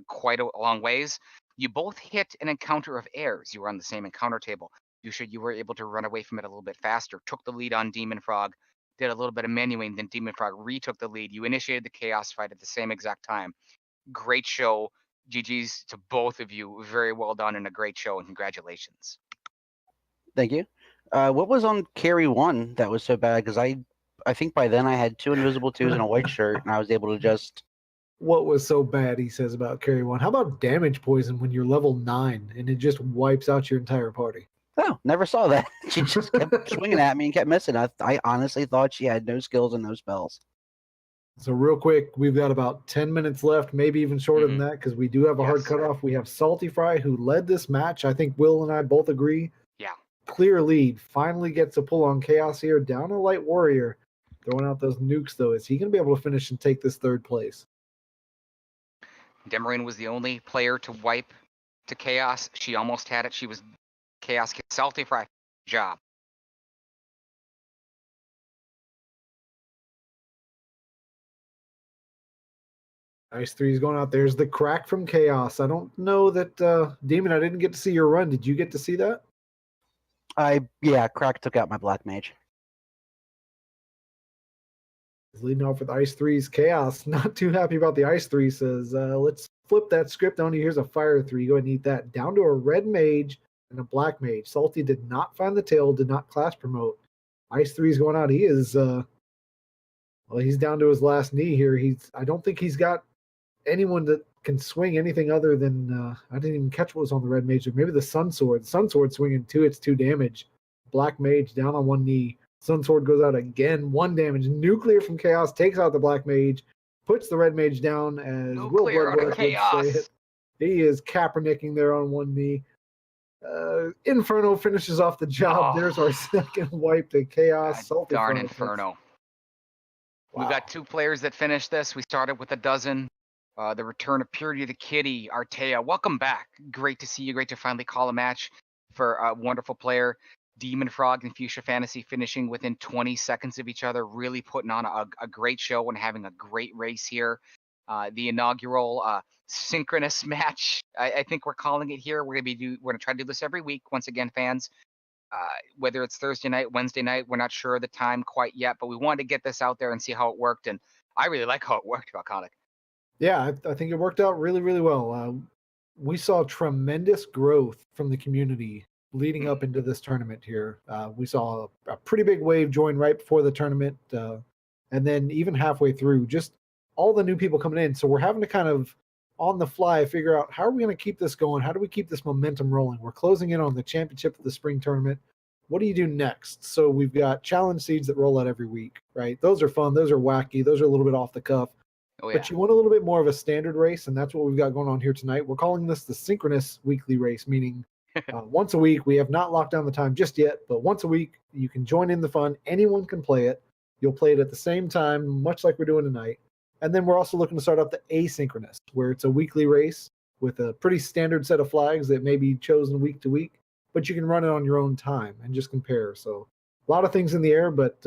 quite a long ways. You both hit an encounter of airs. You were on the same encounter table. You were able to run away from it a little bit faster, took the lead on Demon Frog, did a little bit of menuing, then Demon Frog retook the lead. You initiated the Chaos fight at the same exact time. Great show. GG's to both of you. Very well done and a great show, and congratulations. Thank you. What was on Carry 1 that was so bad? Because I think by then I had 2 invisible 2s and a white shirt, and I was able to just... What was so bad, he says, about Carry 1? How about damage poison when you're level 9 and it just wipes out your entire party? Oh, never saw that. She just kept swinging at me and kept missing. I honestly thought she had no skills and no spells. So real quick, we've got about 10 minutes left, maybe even shorter than that, because we do have a hard cutoff. We have Salty Fry, who led this match. I think Will and I both agree. Yeah. Clear lead. Finally gets a pull on Chaos here. Down a light warrior. Throwing out those nukes, though. Is he going to be able to finish and take this third place? Demarine was the only player to wipe to Chaos. She almost had it. She was Chaos. Salty Fry. Job. Ice 3 is going out. There's the crack from Chaos. I don't know that, Demon, I didn't get to see your run. Did you get to see that? Crack took out my Black Mage. He's leading off with Ice 3's Chaos. Not too happy about the Ice 3. Says, let's flip that script on you. Here's a Fire 3. Go ahead and eat that. Down to a Red Mage and a Black Mage. Salty did not find the tail, did not class promote. Ice 3 is going out. He is, he's down to his last knee here. I don't think he's got anyone that can swing anything other than, I didn't even catch what was on the Red Mage. Maybe the Sun Sword. Sun Sword swinging 2 hits, 2 damage. Black Mage down on 1 knee. Sun Sword goes out again, 1 damage. Nuclear from Chaos takes out the Black Mage, puts the Red Mage down as Nuclear Will Bloodworth would say it. He is Kaepernicking there on 1 knee. Inferno finishes off the job. There's our second wipe to Chaos. Darn Inferno. Wow. We've got 2 players that finished this. We started with a dozen. The return of Purity the Kitty, Artea. Welcome back. Great to see you. Great to finally call a match for a wonderful player. Demon Frog and Fuchsia Fantasy finishing within 20 seconds of each other, really putting on a great show and having a great race here. The inaugural synchronous match, I think we're calling it here. We're gonna try to do this every week. Once again, fans, whether it's Thursday night, Wednesday night, we're not sure of the time quite yet, but we wanted to get this out there and see how it worked. And I really like how it worked, Valconic. Yeah, I think it worked out really, really well. We saw tremendous growth from the community leading up into this tournament here. We saw a pretty big wave join right before the tournament, and then even halfway through, just all the new people coming in. So we're having to kind of on the fly figure out how are we going to keep this going? How do we keep this momentum rolling? We're closing in on the championship of the spring tournament. What do you do next? So we've got challenge seeds that roll out every week, right? Those are fun. Those are wacky. Those are a little bit off the cuff. Oh, yeah. But you want a little bit more of a standard race, and that's what we've got going on here tonight. We're calling this the synchronous weekly race, meaning once a week. We have not locked down the time just yet, but once a week you can join in the fun. Anyone can play it. You'll play it at the same time, much like we're doing tonight. And then we're also looking to start up the asynchronous, where it's a weekly race with a pretty standard set of flags that may be chosen week to week, but you can run it on your own time and just compare. So a lot of things in the air, but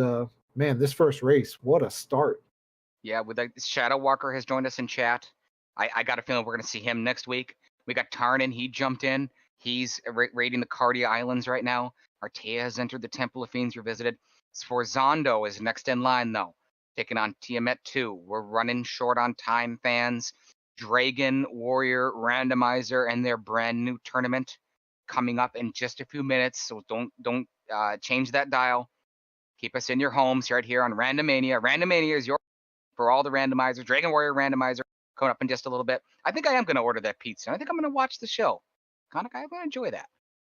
man, this first race, what a start. Yeah, with Shadow Walker has joined us in chat. I got a feeling we're going to see him next week. We got Tarnin. He jumped in. He's raiding the Cardia Islands right now. Artea has entered the Temple of Fiends Revisited. Sforzando is next in line, though, taking on Tiamat 2. We're running short on time, fans. Dragon, Warrior, Randomizer, and their brand new tournament coming up in just a few minutes. So don't change that dial. Keep us in your homes right here on Randomania. Randomania is your for all the randomizers. Dragon Warrior randomizer coming up in just a little bit. I think I am going to order that pizza. I think I'm going to watch the show. Conic, I'm going to enjoy that.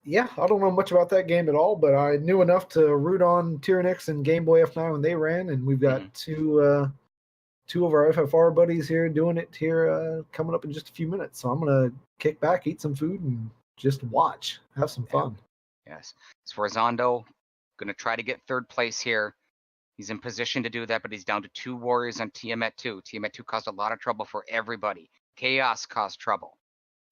Yeah, I don't know much about that game at all, but I knew enough to root on Tyrannix and Game Boy F9 when they ran, and we've got two of our FFR buddies here doing it here coming up in just a few minutes. So I'm going to kick back, eat some food, and just watch, have some fun. Yes. Sforzando going to try to get third place here. He's in position to do that, but he's down to 2 warriors on Tiamat 2. Tiamat 2 caused a lot of trouble for everybody. Chaos caused trouble.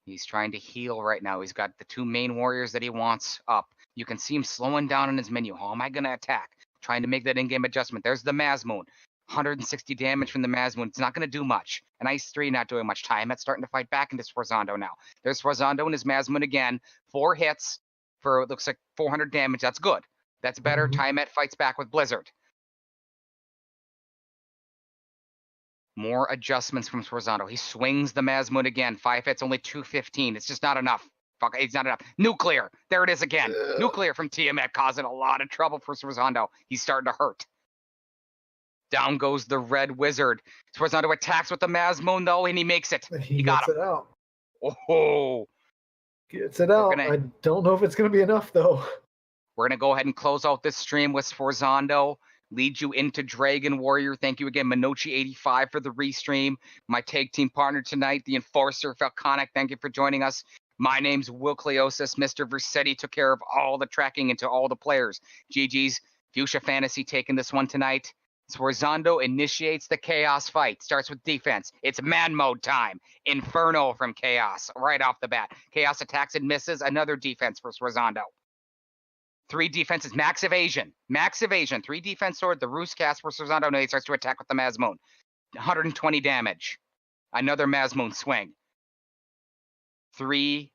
He's trying to heal right now. He's got the 2 main warriors that he wants up. You can see him slowing down on his menu. How am I going to attack? Trying to make that in-game adjustment. There's the Mazmoon. 160 damage from the Mazmoon. It's not going to do much. And Ice 3 not doing much. Tiamat's starting to fight back into Sforzando now. There's Sforzando and his Mazmoon again. 4 hits for, it looks like 400 damage. That's good. That's better. Tiamat fights back with Blizzard. More adjustments from Sforzando. He swings the Mazmoon again. 5 hits, only 215. It's just not enough. Fuck, it's not enough. Nuclear. There it is again. Nuclear from Tiamat causing a lot of trouble for Sforzando. He's starting to hurt. Down goes the Red Wizard. Sforzando attacks with the Mazmoon, though, and he makes it. He got it out. Oh. Gets it out. I don't know if it's going to be enough, though. We're going to go ahead and close out this stream with Sforzando. Lead you into Dragon Warrior. Thank you again, Minochi85 for the restream. My tag team partner tonight, the Enforcer, Falconic. Thank you for joining us. My name's Will Cleosis. Mr. Versetti took care of all the tracking into all the players. GG's Fuchsia Fantasy taking this one tonight. Sforzando initiates the Chaos fight. Starts with defense. It's man mode time. Inferno from Chaos right off the bat. Chaos attacks and misses. Another defense for Sforzando. 3 defenses, max evasion. 3 defense sword, the Roost cast for Sforzando. Now he starts to attack with the Mazmoon. 120 damage. Another Mazmoon swing. 3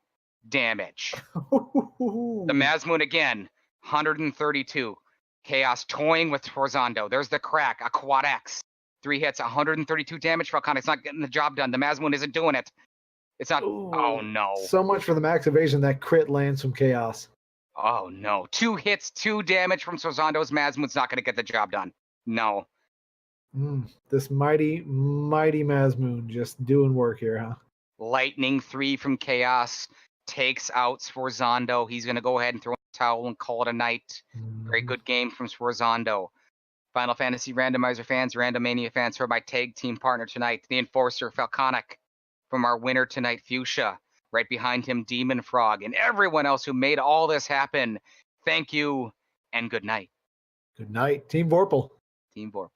damage. The Mazmoon again, 132. Chaos toying with Sforzando. There's the crack, a quad X. 3 hits, 132 damage. Falconic's not getting the job done. The Mazmoon isn't doing it. It's not. Ooh, oh, no. So much for the max evasion. That crit lands from Chaos. Oh, no. 2 hits, 2 damage from Sforzando's Mazmoon's not going to get the job done. No. This mighty, mighty Mazmoon just doing work here, huh? Lightning 3 from Chaos takes out Sforzando. He's going to go ahead and throw in the towel and call it a night. Very good game from Sforzando. Final Fantasy Randomizer fans, Randomania fans, for my tag team partner tonight, the Enforcer, Falconic. From our winner tonight, Fuchsia. Right behind him, Demon Frog, and everyone else who made all this happen. Thank you, and good night. Good night, Team Vorpal. Team Vorpal.